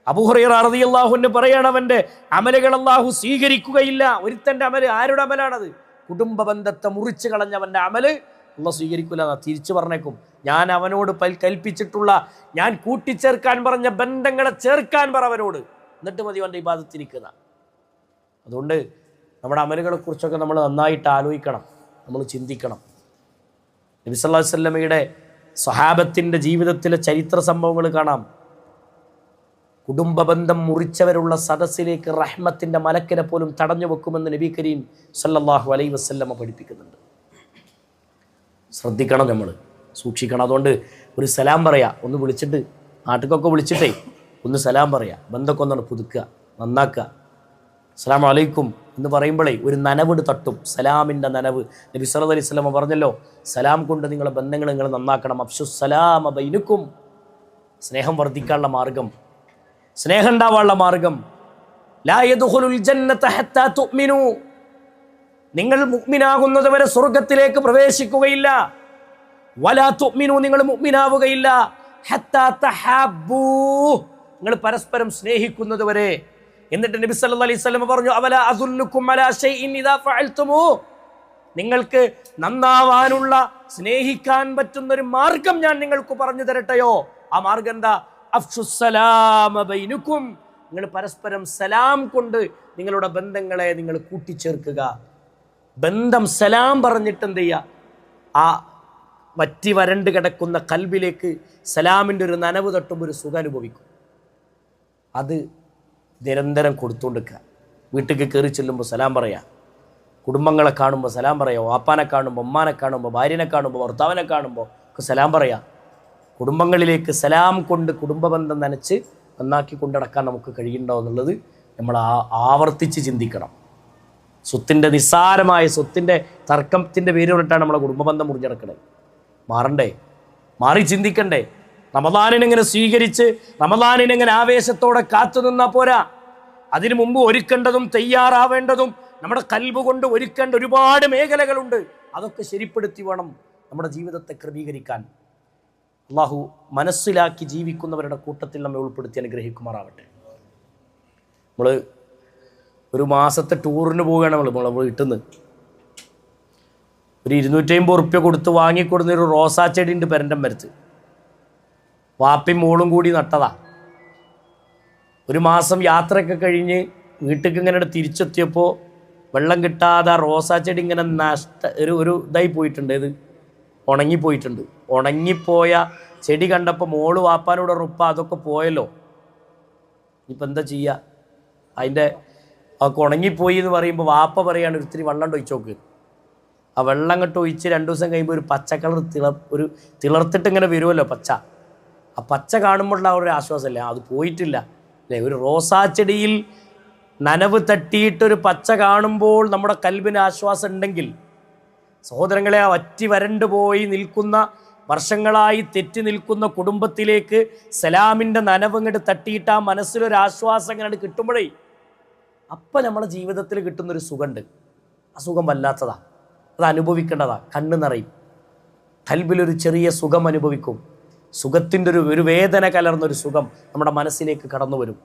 അബൂ ഹുറൈറ റളിയല്ലാഹു അൻഹു പറയാണ്, അവൻ്റെ അമലുകൾ അള്ളാഹു സ്വീകരിക്കുകയില്ല. ഒരുത്തൻ്റെ അമല്, ആരുടെ അമലാണത്? കുടുംബ ബന്ധത്തെ മുറിച്ച് കളഞ്ഞവൻ്റെ അമല് അള്ളാഹു സ്വീകരിക്കില്ല. തിരിച്ചു പറഞ്ഞേക്കും, ഞാൻ അവനോട് കൽപ്പിച്ചിട്ടുള്ള, ഞാൻ കൂട്ടിച്ചേർക്കാൻ പറഞ്ഞ ബന്ധങ്ങളെ ചേർക്കാൻ പറ അവനോട്, എന്നിട്ട് മതി അവൻ്റെ ഇബാദത്തിരിക്കുന്ന. അതുകൊണ്ട് നമ്മുടെ അമലുകളെക്കുറിച്ചൊക്കെ നമ്മൾ നന്നായിട്ട് ആലോചിക്കണം, നമ്മൾ ചിന്തിക്കണം. നബി സല്ലല്ലാഹു അലൈഹി വസല്ലമയുടെ സ്വഹാബത്തിൻ്റെ ജീവിതത്തിലെ ചരിത്ര സംഭവങ്ങൾ കാണാം. കുടുംബ ബന്ധം മുറിച്ചവരുള്ള സദസ്സിലേക്ക് റഹ്മത്തിൻ്റെ മലക്കിനെ പോലും തടഞ്ഞു വെക്കുമെന്ന് നബി കരീം സല്ലല്ലാഹു അലൈഹി വസല്ലമ പഠിപ്പിക്കുന്നുണ്ട്. ശ്രദ്ധിക്കണം, നമ്മൾ സൂക്ഷിക്കണം. അതുകൊണ്ട് ഒരു സലാം പറയാം, ഒന്ന് വിളിച്ചിട്ട് നാട്ടിലൊക്കെ വിളിച്ചിട്ടേ ഒന്ന് സലാം പറയാം, ബന്ധമൊക്കെ ഒന്നാണ് പുതുക്കുക, നന്നാക്കുക. അസ്സലാമു അലൈക്കും എന്ന് പറയുമ്പോഴേ ഒരു നനവിട് തട്ടും, സലാമിൻ്റെ നനവ്. നബി സല്ലല്ലാഹു അലൈഹി വസല്ലം പറഞ്ഞല്ലോ, സലാം കൊണ്ട് നിങ്ങളുടെ ബന്ധങ്ങൾ നിങ്ങൾ നന്നാക്കണം. അഫ്ശുസ്സലാമ ബൈനക്കും, സ്നേഹം വർദ്ധിക്കാനുള്ള മാർഗം, സ്നേഹം ഉണ്ടാവാനുള്ള മാർഗം. ലാ യദ്ഖുലുൽ ജന്നത ഹത്താ തുഅ്മിനു, നിങ്ങൾ മുഅ്മിനാകുന്നത് വരെ സ്വർഗ്ഗത്തിലേക്ക് പ്രവേശിക്കുകയില്ല. വലാ തുഅ്മിനു, നിങ്ങൾ മുഅ്മിനാവുകയില്ല. ഹത്താ തഹബ്ബൂ, നിങ്ങൾ പരസ്പരം സ്നേഹിക്കുന്നത് വരെ. എന്നിട്ട് നബി സല്ലല്ലാഹു അലൈഹി വസല്ലം പറഞ്ഞു, അവലാ അദുല്ലുക്കും അലാ ശൈഇൻ ഇദാ ഫഅൽതുമു, നിങ്ങൾക്ക് നന്നാവാനുള്ള സ്നേഹിക്കാൻ പറ്റുന്ന ഒരു മാർഗം ഞാൻ നിങ്ങൾക്ക് പറഞ്ഞു തരട്ടെയോ? ആ മാർഗം എന്താ? അഫ്ശുസ്സലാമ ബൈനക്കും, നിങ്ങൾ പരസ്പരം സലാം കൊണ്ട് നിങ്ങളുടെ ബന്ധങ്ങളെ നിങ്ങൾ കൂട്ടിച്ചേർക്കുക. ബന്ധം സലാം പറഞ്ഞിട്ട് എന്ത് ചെയ്യുക? ആ വറ്റി വരണ്ട് കിടക്കുന്ന കൽബിലേക്ക് സലാമിൻ്റെ ഒരു നനവ് തട്ടുമ്പോൾ ഒരു സുഖം അനുഭവിക്കും. അത് നിരന്തരം കൊടുത്തുകൊണ്ടിരിക്കുക. വീട്ടിലേക്ക് കയറി ചെല്ലുമ്പോൾ സലാം പറയാം, കുടുംബങ്ങളെ കാണുമ്പോൾ സലാം പറയാം, വാപ്പാനെ കാണുമ്പോൾ, ഉമ്മാനെ കാണുമ്പോൾ, ഭാര്യനെ കാണുമ്പോൾ, ഭർത്താവിനെ കാണുമ്പോൾ ഒക്കെ സലാം പറയാം. കുടുംബങ്ങളിലേക്ക് സലാം കൊണ്ട് കുടുംബബന്ധം നനച്ച് നന്നാക്കി കൊണ്ടടക്കാൻ നമുക്ക് കഴിയുന്നുണ്ടോ എന്നുള്ളത് നമ്മൾ ആവർത്തിച്ച് ചിന്തിക്കണം. സ്വത്തിൻ്റെ നിസ്സാരമായ സ്വത്തിൻ്റെ തർക്കത്തിൻ്റെ പേര് കൊണ്ടിട്ടാണ് നമ്മളെ കുടുംബബന്ധം മുറിഞ്ഞടക്കണത്. മാറണ്ടേ? മാറി ചിന്തിക്കണ്ടേ? റമദാനിനെങ്ങനെ സ്വീകരിച്ച് റമദാനിനെങ്ങനെ ആവേശത്തോടെ കാത്തു നിന്നാൽ പോരാ. അതിനു മുമ്പ് ഒരുക്കേണ്ടതും തയ്യാറാവേണ്ടതും നമ്മുടെ കൽബ് കൊണ്ട് ഒരുക്കേണ്ട ഒരുപാട് മേഖലകളുണ്ട്. അതൊക്കെ ശരിപ്പെടുത്തി വേണം നമ്മുടെ ജീവിതത്തെ ക്രമീകരിക്കാൻ. അള്ളാഹു മനസ്സിലാക്കി ജീവിക്കുന്നവരുടെ കൂട്ടത്തിൽ നമ്മെ ഉൾപ്പെടുത്തി അനുഗ്രഹിക്കുമാറാവട്ടെ. നമ്മൾ ഒരു മാസത്തെ ടൂറിന് പോവുകയാണ്. നമ്മൾ വീട്ടിൽ നിന്ന് ഒരു 250 ഉറുപ്പ്യ കൊടുത്ത് വാങ്ങിക്കൊടുന്നൊരു റോസാ ചെടി ഉണ്ട് പെരൻ്റെ മരത്ത്. വാപ്പയും മോളും കൂടി നട്ടതാ. ഒരു മാസം യാത്രയൊക്കെ കഴിഞ്ഞ് വീട്ടിലേക്ക് ഇങ്ങനെ തിരിച്ചെത്തിയപ്പോൾ വെള്ളം കിട്ടാതെ റോസാ ചെടി ഇങ്ങനെ ഒരു ഇതായി പോയിട്ടുണ്ട്. ഇത് ഉണങ്ങിപ്പോയിട്ടുണ്ട്. ഉണങ്ങിപ്പോയ ചെടി കണ്ടപ്പോൾ മോള് വാപ്പാനോട് ഉറപ്പ അതൊക്കെ പോയല്ലോ, ഇപ്പം എന്താ ചെയ്യുക? അതിൻ്റെ അതൊക്കെ ഉണങ്ങിപ്പോയി എന്ന് പറയുമ്പോൾ വാപ്പ പറയാണ്, ഒത്തിരി വെള്ളം ഒഴിച്ച് നോക്ക്. ആ വെള്ളം അങ്ങോട്ട് ഒഴിച്ച് 2 ദിവസം കഴിയുമ്പോൾ ഒരു പച്ച കളർ തിളർത്തിട്ട് ഇങ്ങനെ വരുമല്ലോ പച്ച. ആ പച്ച കാണുമ്പോഴുള്ള ഒരു ആശ്വാസമല്ലേ? അത് പോയിട്ടില്ല അല്ലേ? ഒരു റോസാ ചെടിയിൽ നനവ് തട്ടിയിട്ടൊരു പച്ച കാണുമ്പോൾ നമ്മുടെ കൽബിന് ആശ്വാസം ഉണ്ടെങ്കിൽ, സഹോദരങ്ങളെ, ആ വറ്റി വരണ്ടു പോയി നിൽക്കുന്ന വർഷങ്ങളായി തെറ്റി നിൽക്കുന്ന കുടുംബത്തിലേക്ക് സലാമിൻ്റെ നനവ് ഇങ്ങോട്ട് തട്ടിയിട്ട് ആ മനസ്സിലൊരാശ്വാസം ഇങ്ങനെ കിട്ടുമ്പോഴേ അപ്പം നമ്മുടെ ജീവിതത്തിൽ കിട്ടുന്നൊരു സുഖമുണ്ട്. ആ സുഖം വല്ലാത്തതാ, അത് അനുഭവിക്കേണ്ടതാ. കണ്ണ് നിറയും, കൽബിലൊരു ചെറിയ സുഖം അനുഭവിക്കും. സുഖത്തിൻ്റെ ഒരു വേദന കലർന്നൊരു സുഖം നമ്മുടെ മനസ്സിലേക്ക് കടന്നു വരും.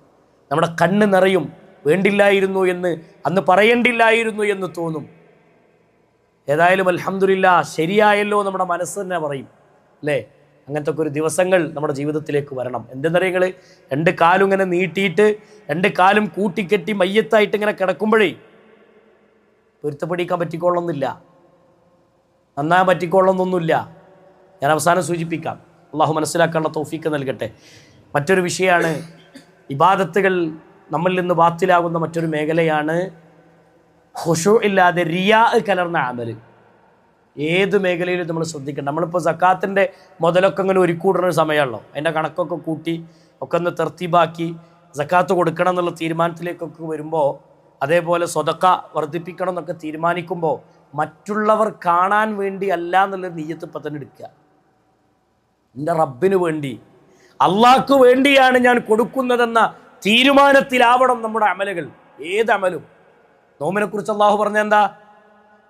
നമ്മുടെ കണ്ണ് നിറയും. വേണ്ടില്ലായിരുന്നു എന്ന്, അന്ന് പറയേണ്ടില്ലായിരുന്നു എന്ന് തോന്നും. ഏതായാലും അൽഹംദുലില്ലാ ശരിയായല്ലോ നമ്മുടെ മനസ്സ് തന്നെ പറയും അല്ലേ? അങ്ങനത്തെ ഒക്കെ ഒരു ദിവസങ്ങൾ നമ്മുടെ ജീവിതത്തിലേക്ക് വരണം. എന്തെന്നറിയങ്ങൾ, 2 കാലും ഇങ്ങനെ നീട്ടിയിട്ട് 2 കാലും കൂട്ടിക്കെട്ടി മയ്യത്തായിട്ട് ഇങ്ങനെ കിടക്കുമ്പോഴേ പൊരുത്തപ്പെടിക്കാൻ പറ്റിക്കൊള്ളുന്നില്ല, നന്നാൻ പറ്റിക്കൊള്ളുന്നൊന്നുമില്ല. ഞാൻ അവസാനം സൂചിപ്പിക്കാം. അള്ളാഹു മനസ്സിലാക്കാനുള്ള തൗഫീക്ക് നൽകട്ടെ. മറ്റൊരു വിഷയമാണ് ഇബാദത്തുകൾ നമ്മളിൽ നിന്ന് ബാത്തിലാകുന്ന മറ്റൊരു മേഖലയാണ് ഖുശൂ ഇല്ലാതെ റിയാ കലർന്ന അമല്. ഏത് മേഖലയിലും നമ്മൾ ശ്രദ്ധിക്കണം. നമ്മളിപ്പോൾ സക്കാത്തിൻ്റെ മുതലൊക്കെ ഇങ്ങനെ ഒരുക്കൂടുന്ന ഒരു സമയമാണല്ലോ. അതിൻ്റെ കണക്കൊക്കെ കൂട്ടി ഒക്കെ ഒന്ന് തർത്തീബാക്കി സക്കാത്ത് കൊടുക്കണം എന്നുള്ള തീരുമാനത്തിലേക്കൊക്കെ വരുമ്പോൾ, അതേപോലെ സ്വതക്ക വർദ്ധിപ്പിക്കണം എന്നൊക്കെ തീരുമാനിക്കുമ്പോൾ മറ്റുള്ളവർ കാണാൻ വേണ്ടി അല്ല എന്നുള്ളൊരു നിയ്യത്ത് ഇപ്പം തന്നെ എടുക്കുക. എൻ്റെ റബ്ബിന് വേണ്ടി, അള്ളാഹ്ക്ക് വേണ്ടിയാണ് ഞാൻ കൊടുക്കുന്നതെന്ന തീരുമാനത്തിലാവണം നമ്മുടെ അമലുകൾ. ഏത് അമലും. നോമ്പിനെ കുറിച്ച് അള്ളാഹു പറഞ്ഞ എന്താ?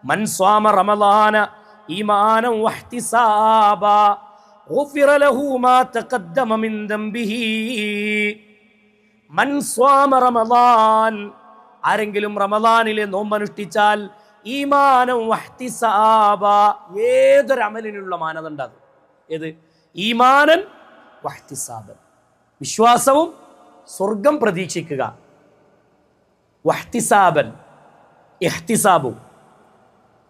മൻ സ്വാമ റമളാന ഈമാനൻ വഹ്തിസാബാ ഗുഫിറ ലഹു മാ തഖദ്ദമ മിൻ ദംബിഹി. മൻ സ്വാമ റമളാൻ, ആരെങ്കിലും റമളാനിലെ നോമ്പ് അനുഷ്ഠിച്ചാൽ, ഈമാനൻ വഹ്തിസാബാ, ഏതൊരു അമലിനുള്ള മാനദണ്ഡം അത്. ഏത്? ഈമാനൻ വഹ്തിസാബൻ, വിശ്വാസവും സ്വർഗം പ്രതീക്ഷിക്കുക. വഹ്തിസാബൻ, ഇഹ്തിസാബും,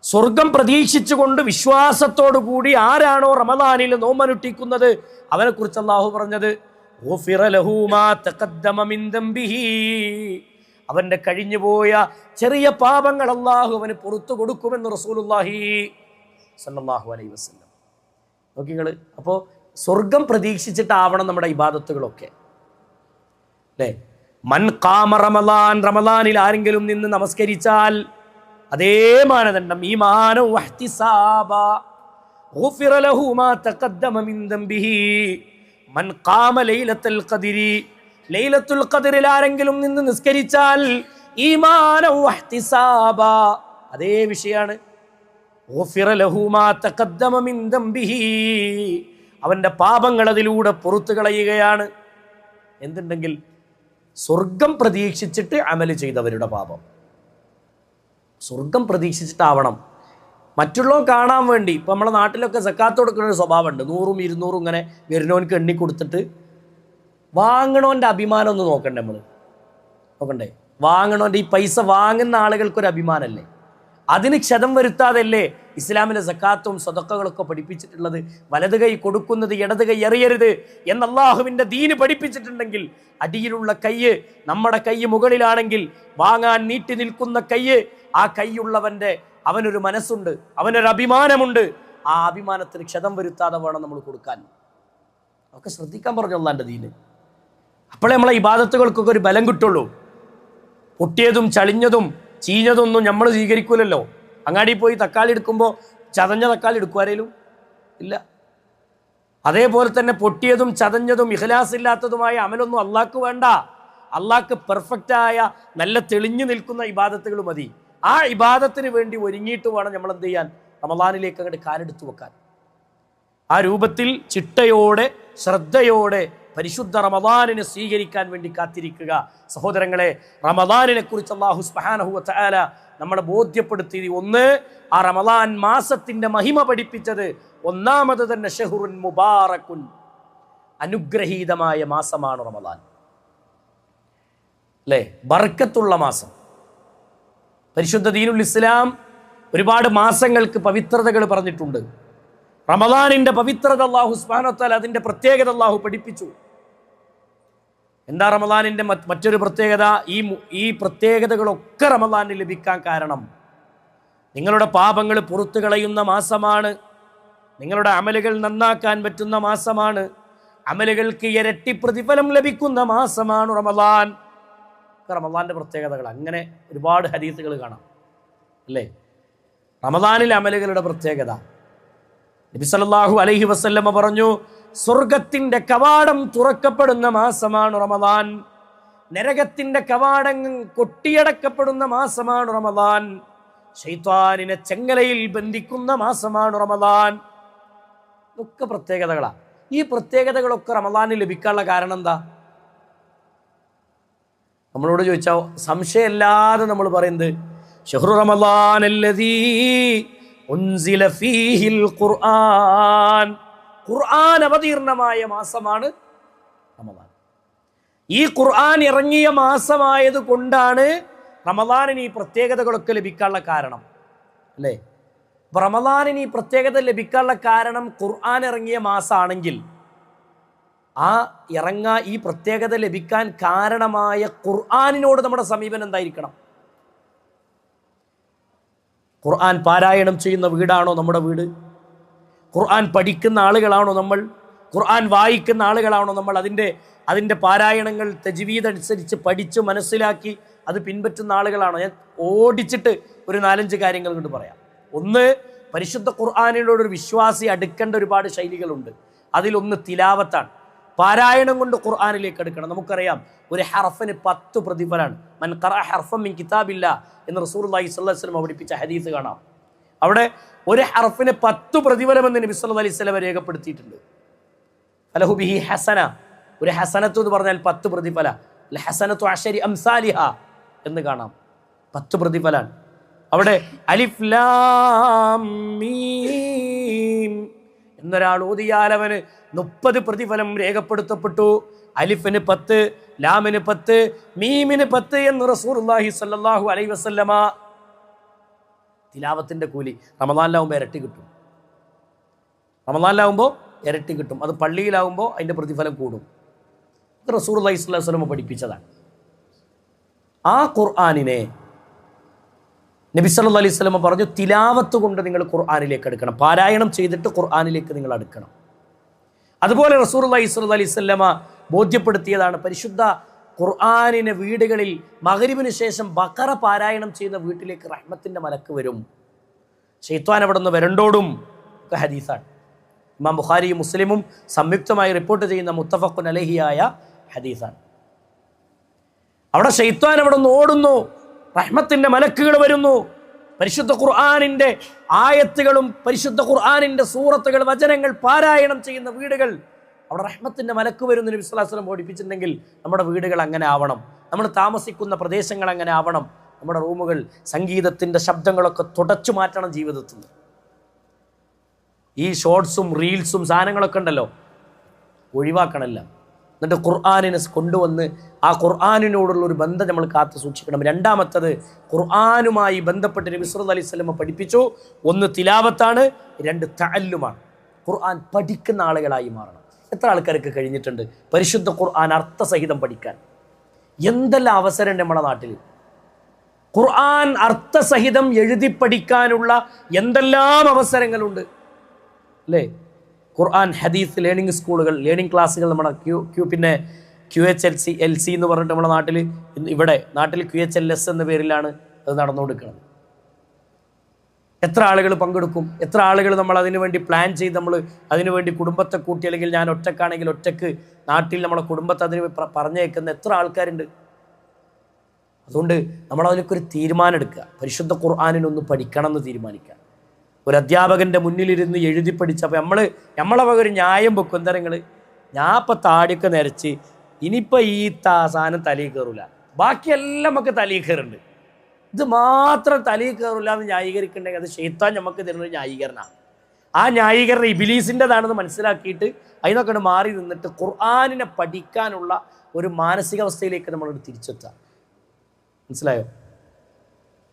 സ്വർഗം പ്രതീക്ഷിച്ചുകൊണ്ട് വിശ്വാസത്തോടു കൂടി ആരാണോ റമളാനിൽ നോമ്പനുഷ്ഠിക്കുന്നത് അവനെക്കുറിച്ച് അല്ലാഹു പറഞ്ഞത് ഗുഫിറ ലഹു മാ തഖദ്ദമ മിൻ ദംബിഹി, അവൻ്റെ കഴിഞ്ഞുപോയ ചെറിയ പാപങ്ങൾ അല്ലാഹു അവന് പുറത്തു കൊടുക്കുമെന്ന് റസൂലുള്ളാഹി സ്വല്ലല്ലാഹു അലൈഹി വസല്ലം. നോക്കിങ്ങൾ. അപ്പോൾ സ്വർഗം പ്രതീക്ഷിച്ചിട്ടാവണം നമ്മുടെ ഇബാദത്തുകളൊക്കെ, അല്ലേ? മൻ ഖാമ റമളാൻ, റമളാനിൽ ആരെങ്കിലും നിന്ന് നമസ്കരിച്ചാൽ അതേ മാനദണ്ഡം, ഈമാനൻ വഹ്തിസാബ ഗുഫിറ ലഹു മാ തഖദ്ദമ മിൻ ദംബിഹി. മൻ ഖാമ ലൈലത്തുൽ ഖദ്രി, ലൈലത്തുൽ ഖദ്റിൽ ആരെങ്കിലും നിന്ന് നിസ്കരിച്ചാൽ ഈമാനൻ വഹ്തിസാബ, അതേ വിഷയമാണ്. ഗുഫിറ ലഹു മാ തഖദ്ദമ മിൻ ദംബിഹി, അവന്റെ പാപങ്ങൾ അതിലൂടെ പുറത്തു കളയുകയാണ്. എന്തുണ്ടെങ്കിൽ സ്വർഗം പ്രതീക്ഷിച്ചിട്ട് അമല് ചെയ്തവരുടെ പാപം, സ്വർഗം പ്രതീക്ഷിച്ചിട്ടാവണം. മറ്റുള്ളവർ കാണാൻ വേണ്ടി, ഇപ്പം നമ്മളെ നാട്ടിലൊക്കെ സക്കാത്ത് കൊടുക്കുന്ന ഒരു സ്വഭാവമുണ്ട്. 100ഉം 200ഉം ഇങ്ങനെ വരുന്നവനക്ക് എണ്ണി കൊടുത്തിട്ട് വാങ്ങണോൻ്റെ അഭിമാനം ഒന്ന് നോക്കണ്ടേ, നമ്മൾ നോക്കണ്ടേ? വാങ്ങണോൻ്റെ ഈ പൈസ വാങ്ങുന്ന ആളുകൾക്കൊരു അഭിമാനമല്ലേ? അതിന് ക്ഷതം വരുത്താതല്ലേ ഇസ്ലാമിലെ സക്കാത്തും സദഖകളൊക്കെ പഠിപ്പിച്ചിട്ടുള്ളത്? വലത് കൈ കൊടുക്കുന്നത് ഇടത് കൈ എറിയരുത് എന്ന് അള്ളാഹുവിൻ്റെ ദീന് പഠിപ്പിച്ചിട്ടുണ്ടെങ്കിൽ, അടിയിലുള്ള കയ്യ് നമ്മുടെ കൈ മുകളിലാണെങ്കിൽ വാങ്ങാൻ നീട്ടി നിൽക്കുന്ന കയ്യ്, ആ കൈയുള്ളവൻ്റെ അവനൊരു മനസ്സുണ്ട്, അവനൊരു അഭിമാനമുണ്ട്. ആ അഭിമാനത്തിന് ക്ഷതം വരുത്താതെ വേണം നമ്മൾ കൊടുക്കാൻ. ഒക്കെ ശ്രദ്ധിക്കാൻ പറഞ്ഞു അള്ളാൻ്റെ ദീന്. അപ്പോഴേ നമ്മളെ ഇബാദത്തുകൾക്കൊക്കെ ഒരു ബലം കിട്ടുള്ളൂ. പൊട്ടിയതും ചളിഞ്ഞതും ചീഞ്ഞതൊന്നും നമ്മൾ സ്വീകരിക്കൂലല്ലോ. അങ്ങാടി പോയി തക്കാളി എടുക്കുമ്പോൾ ചതഞ്ഞ തക്കാളി എടുക്കുവാരേലും ഇല്ല. അതേപോലെ തന്നെ പൊട്ടിയതും ചതഞ്ഞതും ഇഖ്ലാസ് ഇല്ലാത്തതുമായ അമലൊന്നും അള്ളാഹ്ക്ക് വേണ്ട. അള്ളാഹ്ക്ക് പെർഫെക്റ്റായ നല്ല തെളിഞ്ഞു നിൽക്കുന്ന ഇബാദത്തുകൾ മതി. ആ ഇബാദത്തിന് വേണ്ടി ഒരുങ്ങിയിട്ട് വേണം നമ്മൾ എന്ത് ചെയ്യാൻ? റമളാനിലേക്ക് അങ്ങോട്ട് കാലെടുത്തു വെക്കാൻ. ആ രൂപത്തിൽ ചിട്ടയോടെ ശ്രദ്ധയോടെ പരിശുദ്ധ റമളാനിനെ സ്വീകരിക്കാൻ വേണ്ടി കാത്തിരിക്കുക. സഹോദരങ്ങളെ, റമളാനിനെ കുറിച്ച് അല്ലാഹു സുബ്ഹാനഹു വ തആല നമ്മളെ ബോധ്യപ്പെടുത്തി. ഒന്ന്, ആ റമളാൻ മാസത്തിന്റെ മഹിമ പഠിപ്പിച്ചത്. ഒന്നാമത് തന്നെ ഷഹ്റുൻ മുബാറക്കുൻ, അനുഗ്രഹീതമായ മാസമാണ് റമളാൻ, അല്ലേ? ബർക്കത്തുള്ള മാസം. പരിശുദ്ധ ദീനുൽ ഇസ്ലാം ഒരുപാട് മാസങ്ങൾക്ക് പവിത്രതകൾ പറഞ്ഞിട്ടുണ്ട്. റമളാനിന്റെ പവിത്രത അല്ലാഹു സുബ്ഹാനഹു വ തആല, അതിന്റെ പ്രത്യേകത അല്ലാഹു പഠിപ്പിച്ചു. എന്താ റമളാനിന്റെ മറ്റൊരു പ്രത്യേകത? ഈ പ്രത്യേകതകളൊക്കെ റമളാനിൽ ലഭിക്കാൻ കാരണം നിങ്ങളുടെ പാപങ്ങൾ പുറത്തു കളയുന്ന മാസമാണ്, നിങ്ങളുടെ അമലുകൾ നന്നാക്കാൻ പറ്റുന്ന മാസമാണ്, അമലുകൾക്ക് ഇരട്ടി പ്രതിഫലം ലഭിക്കുന്ന മാസമാണ് റമളാൻ. റമളാന്റെ പ്രത്യേകതകൾ അങ്ങനെ ഒരുപാട് ഹദീസുകൾ കാണാം, അല്ലേ? റമളാനിലെ അമലുകളുടെ പ്രത്യേകത നബി സല്ലല്ലാഹു അലൈഹി വസല്ലമ പറഞ്ഞു, സ്വർഗത്തിന്റെ കവാടം തുറക്കപ്പെടുന്ന മാസമാണ് റമളാൻ, നരകത്തിന്റെ കവാടങ്ങൾ കൊട്ടിയടക്കപ്പെടുന്ന മാസമാണ് റമളാൻ, ശൈത്വാനിനെ ചെങ്ങലയിൽ ബന്ധിക്കുന്ന മാസമാണ് റമളാൻ. ഇതൊക്കെ പ്രത്യേകതകളാണ്. ഈ പ്രത്യേകതകളൊക്കെ റമളാനിൽ ലഭിക്കാനുള്ള കാരണം എന്താ? നമ്മളോട് ചോദിച്ചാൽ സംശയമില്ലാതെ നമ്മൾ പറയുന്നത് ഷഹ്റു റമളാൻ അല്ലദീ ഉൻസില ഫീഹിൽ ഖുർആൻ, ഖുർആൻ അവതീർണമായ മാസമാണ് റമളാൻ. ഈ ഖുർആൻ ഇറങ്ങിയ മാസമായത് കൊണ്ടാണ് റമളാനിന് ഈ പ്രത്യേകതകളൊക്കെ ലഭിക്കാനുള്ള കാരണം, അല്ലേ? അപ്പൊ റമളാനിന് ഈ പ്രത്യേകത ലഭിക്കാനുള്ള കാരണം ഖുർആൻ ഇറങ്ങിയ മാസമാണെങ്കിൽ ഈ പ്രത്യേകത ലഭിക്കാൻ കാരണമായ ഖുർആനിനോട് നമ്മുടെ സമീപനം എന്തായിരിക്കണം? ഖുർആൻ പാരായണം ചെയ്യുന്ന വീടാണോ നമ്മുടെ വീട്? ഖുർആൻ പഠിക്കുന്ന ആളുകളാണോ നമ്മൾ? ഖുർആൻ വായിക്കുന്ന ആളുകളാണോ നമ്മൾ? അതിൻ്റെ പാരായണങ്ങൾ തജ്വീദ് അനുസരിച്ച് പഠിച്ച് മനസ്സിലാക്കി അത് പിൻപറ്റുന്ന ആളുകളാണോ? ഞാൻ ഓടിച്ചിട്ട് ഒരു 4-5 കാര്യങ്ങൾ കൊണ്ട് പറയാം. ഒന്ന്, പരിശുദ്ധ ഖുർആനിനോടൊരു വിശ്വാസി അടുക്കേണ്ട ഒരുപാട് ശൈലികളുണ്ട്. അതിലൊന്ന് തിലാവത്താണ്. പാരായണം കൊണ്ട് ഖുർആനിലേക്ക് അടുക്കണം. നമുക്കറിയാം, ഒരു ഹർഫിന് 10 പ്രതിഫലമാണ്. മൻ ഖറഅ ഹർഫൻ മിൻ കിതാബില്ലാഹ് എന്ന് റസൂലുള്ളാഹി സ്വല്ലല്ലാഹു അലൈഹി വസല്ലം പഠിപ്പിച്ച ഹദീസ് കാണാം. അവിടെ ഒരു ഹർഫിന് 10 പ്രതിഫലമെന്ന് നബി സല്ലല്ലാഹു അലൈഹി വസല്ലം രേഖപ്പെടുത്തിയിട്ടുണ്ട്. ഫലഹു ബിഹി ഹസന, ഒരു ഹസനത്ത് എന്ന് പറഞ്ഞാൽ 10 പ്രതിഫല. അൽ ഹസനത്തു അശരി അംസാലിഹ എന്ന് കാണാം, 10 പ്രതിഫലാണ്. അവിടെ അലിഫ് ലാം മീം എന്നൊരാൾ ഓതിയാൽ അവന് 30 പ്രതിഫലം രേഖപ്പെടുത്തപ്പെട്ടു. അലിഫിന് 10, ലാമിന് 10, മീമിന് 10 എന്ന് റസൂലുള്ളാഹി സ്വല്ലല്ലാഹു അലൈഹി വസല്ലമ. തിലാവത്തിന്റെ കൂലി റമളാനിലാവുമ്പോൾ ഇരട്ടി കിട്ടും. റമളാനിലാവുമ്പോൾ ഇരട്ടി കിട്ടും. അത് പള്ളിയിലാവുമ്പോൾ അതിൻ്റെ പ്രതിഫലം കൂടും. ഇത് റസൂലുള്ളാഹി സ്വല്ലല്ലാഹു അലൈഹി വസല്ലമ പഠിപ്പിച്ചതാണ്. ആ ഖുർആനിനെ നബി സല്ലല്ലാഹു അലൈഹി വസല്ലം പറഞ്ഞു, തിലാവത്ത് കൊണ്ട് നിങ്ങൾ ഖുർആനിലേക്ക് അടുക്കണം, പാരായണം ചെയ്തിട്ട് ഖുർആനിലേക്ക് നിങ്ങൾ അടുക്കണം. അതുപോലെ റസൂലുള്ളാഹി സ്വല്ലല്ലാഹു അലൈഹി വസല്ലമ ബോധ്യപ്പെടുത്തിയതാണ്, പരിശുദ്ധ ഖുർആനിനെ വീടുകളിൽ മഗ്‌രിബിന് ശേഷം ബഖറ പാരായണം ചെയ്യുന്ന വീട്ടിലേക്ക് റഹ്മത്തിൻ്റെ മലക്ക് വരും, ശൈത്വാൻ അവിടെ നിന്ന് വരണ്ടോടും ഒക്കെ ഹദീസാണ്. ഇമാം ബുഖാരിയും മുസ്ലിമും സംയുക്തമായി റിപ്പോർട്ട് ചെയ്യുന്ന മുത്തഫഖുൻ അലൈഹിയായ ഹദീസാണ്. അവിടെ ശൈത്വാൻ അവിടെ നിന്ന് ഓടുന്നു, റഹ്മത്തിൻ്റെ മലക്കുകൾ വരുന്നു. പരിശുദ്ധ ഖുർആനിൻ്റെ ആയത്തുകളും പരിശുദ്ധ ഖുർആനിൻ്റെ സൂറത്തുകൾ, വചനങ്ങൾ പാരായണം ചെയ്യുന്ന വീടുകൾ, അവിടെ റഹ്മത്തിൻ്റെ മലക്ക് വരുന്ന നബി സ്വല്ലല്ലാഹു അലൈഹി വസല്ലം പഠിപ്പിച്ചിട്ടുണ്ടെങ്കിൽ നമ്മുടെ വീടുകൾ അങ്ങനെ ആവണം, നമ്മൾ താമസിക്കുന്ന പ്രദേശങ്ങൾ അങ്ങനെ ആവണം. നമ്മുടെ റൂമുകൾ സംഗീതത്തിൻ്റെ ശബ്ദങ്ങളൊക്കെ തുടച്ചു മാറ്റണം ജീവിതത്തിൽ നിന്ന്. ഈ ഷോർട്സും റീൽസും സാധനങ്ങളൊക്കെ ഉണ്ടല്ലോ, ഒഴിവാക്കണമല്ല. എന്നിട്ട് ഖുർആനിനെ കൊണ്ടുവന്ന് ആ ഖുർആനിനോടുള്ള ഒരു ബന്ധം നമ്മൾ കാത്തു സൂക്ഷിക്കണം. രണ്ടാമത്തത്, ഖുർആനുമായി ബന്ധപ്പെട്ട് നബി സല്ലല്ലാഹു അലൈഹി വസല്ലം പഠിപ്പിച്ചു, ഒന്ന് തിലാവത്താണ്, രണ്ട് തഅല്ലുമാണ്. ഖുർആൻ പഠിക്കുന്ന ആളുകളായി മാറണം. എത്ര ആൾക്കാർക്ക് കഴിഞ്ഞിട്ടുണ്ട് പരിശുദ്ധ ഖുർആൻ അർത്ഥസഹിതം പഠിക്കാൻ? എന്തെല്ലാം അവസരം നമ്മുടെ നാട്ടിൽ ഖുർആൻ അർത്ഥസഹിതം എഴുതി പഠിക്കാനുള്ള എന്തെല്ലാം അവസരങ്ങളുണ്ട് അല്ലേ? ഖുർആൻ ഹദീസ് ലേണിംഗ് സ്കൂളുകൾ, ലേണിംഗ് ക്ലാസ്സുകൾ നമ്മുടെ പിന്നെ QHLC എന്ന് പറഞ്ഞിട്ട് നമ്മുടെ നാട്ടിൽ, ഇവിടെ നാട്ടിൽ QHLS എന്ന പേരിലാണ് അത് നടന്നുകൊടുക്കുന്നത്. എത്ര ആളുകൾ പങ്കെടുക്കും? എത്ര ആളുകൾ നമ്മൾ അതിനു വേണ്ടി പ്ലാൻ ചെയ്ത് നമ്മൾ അതിനുവേണ്ടി കുടുംബത്തെ കൂട്ടി, അല്ലെങ്കിൽ ഞാൻ ഒറ്റക്കാണെങ്കിൽ ഒറ്റക്ക് നാട്ടിൽ നമ്മളെ കുടുംബത്തെ അതിന് പറഞ്ഞേക്കുന്ന എത്ര ആൾക്കാരുണ്ട്? അതുകൊണ്ട് നമ്മളതിനൊക്കെ ഒരു തീരുമാനം എടുക്കുക, പരിശുദ്ധ ഖുർആനിനൊന്ന് പഠിക്കണം എന്ന് തീരുമാനിക്കുക. ഒരു അധ്യാപകൻ്റെ മുന്നിലിരുന്ന് എഴുതി പഠിച്ചപ്പോൾ നമ്മളെ വക ഒരു ന്യായം വെക്കും, എന്താ നിങ്ങൾ, ഞാൻ ഇപ്പം താടിയൊക്കെ നിരച്ച് ഇനിയിപ്പോൾ ഈ സാധനം തലയിൽ കയറില്ല, ബാക്കിയെല്ലാം നമുക്ക് തലയിൽ കയറുന്നുണ്ട്, ഇത് മാത്രം തലയിൽ കയറില്ല എന്ന് ന്യായീകരിക്കുന്നുണ്ടെങ്കിൽ അത് ശൈത്താൻ നമുക്ക് തരുന്നൊരു ന്യായീകരണമാണ്. ആ ന്യായീകരണം ഇബ്ലീസിൻ്റെതാണെന്ന് മനസ്സിലാക്കിയിട്ട് അതിനൊക്കെ മാറി നിന്നിട്ട് ഖുർആനിനെ പഠിക്കാനുള്ള ഒരു മാനസികാവസ്ഥയിലേക്ക് നമ്മളോട് തിരിച്ചെത്തുക. മനസ്സിലായോ?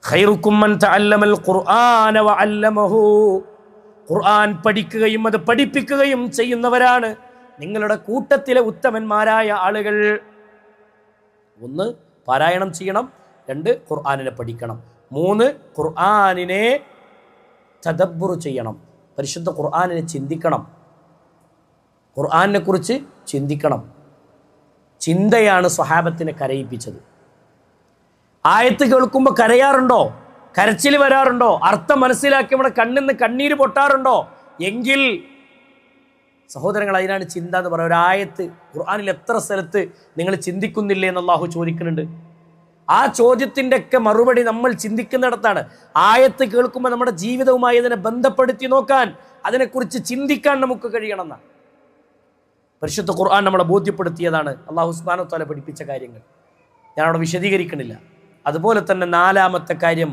ഖൈറുക്കും മൻ തഅല്ലമൽ ഖുർആന വഅല്ലമഹു. ഖുർആൻ പഠിക്കുകയും അത് പഠിപ്പിക്കുകയും ചെയ്യുന്നവരാണ് നിങ്ങളുടെ കൂട്ടത്തിലെ ഉത്തമന്മാരായ ആളുകൾ. ഒന്ന്, പാരായണം ചെയ്യണം. രണ്ട്, ഖുർആനിനെ പഠിക്കണം. മൂന്ന്, ഖുർആനിനെ തദബ്ബുർ ചെയ്യണം, പരിശുദ്ധ ഖുർആനിനെ ചിന്തിക്കണം, ഖുർആനിനെ കുറിച്ച് ചിന്തിക്കണം. ചിന്തയാണ് സ്വഹാബത്തിനെ കരയിപ്പിച്ചത്. ആയത്ത് കേൾക്കുമ്പോൾ കരയാറുണ്ടോ? കരച്ചിൽ വരാറുണ്ടോ? അർത്ഥം മനസ്സിലാക്കി നമ്മുടെ കണ്ണിൽ നിന്ന് കണ്ണീര് പൊട്ടാറുണ്ടോ? എങ്കിൽ സഹോദരങ്ങൾ, അതിനാണ് ചിന്ത എന്ന് പറയുക. ഒരായത്ത് ഖുർആനിൽ എത്ര സ്ഥലത്ത് നിങ്ങൾ ചിന്തിക്കുന്നില്ലേ എന്ന് അല്ലാഹു ചോദിക്കുന്നുണ്ട്. ആ ചോദ്യത്തിൻ്റെ ഒക്കെ മറുപടി നമ്മൾ ചിന്തിക്കുന്നിടത്താണ്. ആയത്ത് കേൾക്കുമ്പോൾ നമ്മുടെ ജീവിതവുമായി അതിനെ ബന്ധപ്പെടുത്തി നോക്കാൻ, അതിനെക്കുറിച്ച് ചിന്തിക്കാൻ നമുക്ക് കഴിയണമെന്നാണ് പരിശുദ്ധ ഖുർആൻ നമ്മളെ ബോധ്യപ്പെടുത്തിയതാണ്. അല്ലാഹു സുബ്ഹാനഹു വ തആല പഠിപ്പിച്ച കാര്യങ്ങൾ ഞാനവിടെ വിശദീകരിക്കണില്ല. അതുപോലെ തന്നെ നാലാമത്തെ കാര്യം,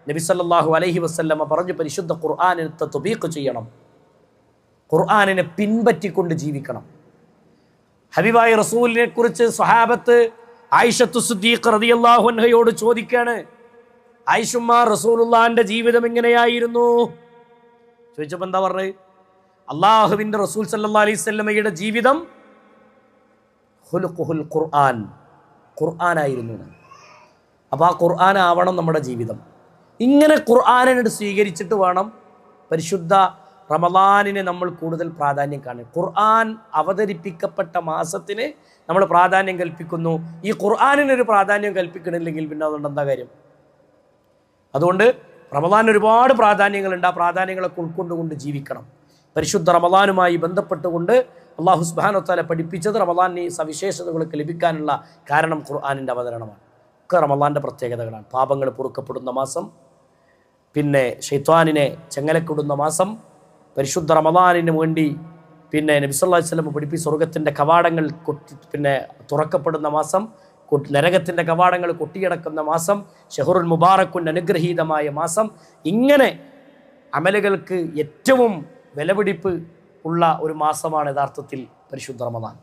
നബി സല്ലല്ലാഹു അലൈഹി വസല്ലമ പറഞ്ഞു, പരിശുദ്ധ ഖുർആനിനെ തത്ബീഖ് ചെയ്യണം, ഖുർആനിനെ പിൻപറ്റിക്കൊണ്ട് ജീവിക്കണം. ഹബീബായ റസൂലിനെ കുറിച്ച് സ്വഹാബത്ത് ആയിഷത്തു സിദ്ദീഖ റളിയല്ലാഹു അൻഹയോട് ചോദിക്കാണ്, ആയിഷുമ്മ, റസൂലുള്ളാഹിന്റെ ജീവിതം എങ്ങനെയായിരുന്നു ചോദിച്ചപ്പോൾ എന്താ പറഞ്ഞത്? അള്ളാഹുവിൻ്റെ റസൂൽ സല്ലല്ലാഹു അലൈഹി വസല്ലമയുടെ ജീവിതം ഖുൽഖുൽ ഖുർആൻ, ഖുർആനായിരുന്നു. അപ്പോൾ ആ ഖുർആൻ ആവണം നമ്മുടെ ജീവിതം. ഇങ്ങനെ ഖുർആനിനെ സ്വീകരിച്ചിട്ട് വേണം പരിശുദ്ധ റമളാനിനെ നമ്മൾ കൂടുതൽ പ്രാധാന്യം കാണും. ഖുർആൻ അവതരിപ്പിക്കപ്പെട്ട മാസത്തിന് നമ്മൾ പ്രാധാന്യം കൽപ്പിക്കുന്നു. ഈ ഖുർആനിനൊരു പ്രാധാന്യം കൽപ്പിക്കണില്ലെങ്കിൽ പിന്നെ അതുകൊണ്ട് എന്താ കാര്യം? അതുകൊണ്ട് റമളാൻ ഒരുപാട് പ്രാധാന്യങ്ങളുണ്ട്. ആ പ്രാധാന്യങ്ങളൊക്കെ ഉൾക്കൊണ്ടുകൊണ്ട് ജീവിക്കണം. പരിശുദ്ധ റമളാനുമായി ബന്ധപ്പെട്ടുകൊണ്ട് അല്ലാഹു സുബ്ഹാനഹു വ തആല പഠിപ്പിച്ചത് റമളാനിന് സവിശേഷതകളൊക്കെ ലഭിക്കാനുള്ള കാരണം ഖുർആനിൻ്റെ അവതരണമാണ്. ഒക്കെ റമളാൻ്റെ പ്രത്യേകതകളാണ്. പാപങ്ങൾ പൊറുക്കപ്പെടുന്ന മാസം, പിന്നെ ശൈത്വാനിനെ ചെങ്ങലക്കിടുന്ന മാസം, പരിശുദ്ധ റമളാനിന് വേണ്ടി പിന്നെ നബി സല്ലല്ലാഹു അലൈഹി വസല്ലം പഠിപ്പിച്ച സ്വർഗത്തിൻ്റെ കവാടങ്ങൾ തുറക്കപ്പെടുന്ന മാസം, നരകത്തിൻ്റെ കവാടങ്ങൾ കൊട്ടിയടക്കുന്ന മാസം, ഷഹറുൽ മുബാറക്കുൻ അനുഗ്രഹീതമായ മാസം. ഇങ്ങനെ അമലുകൾക്ക് ഏറ്റവും വിലപിടിപ്പ് ഉള്ള ഒരു മാസമാണ് യഥാർത്ഥത്തിൽ പരിശുദ്ധ റമളാൻ.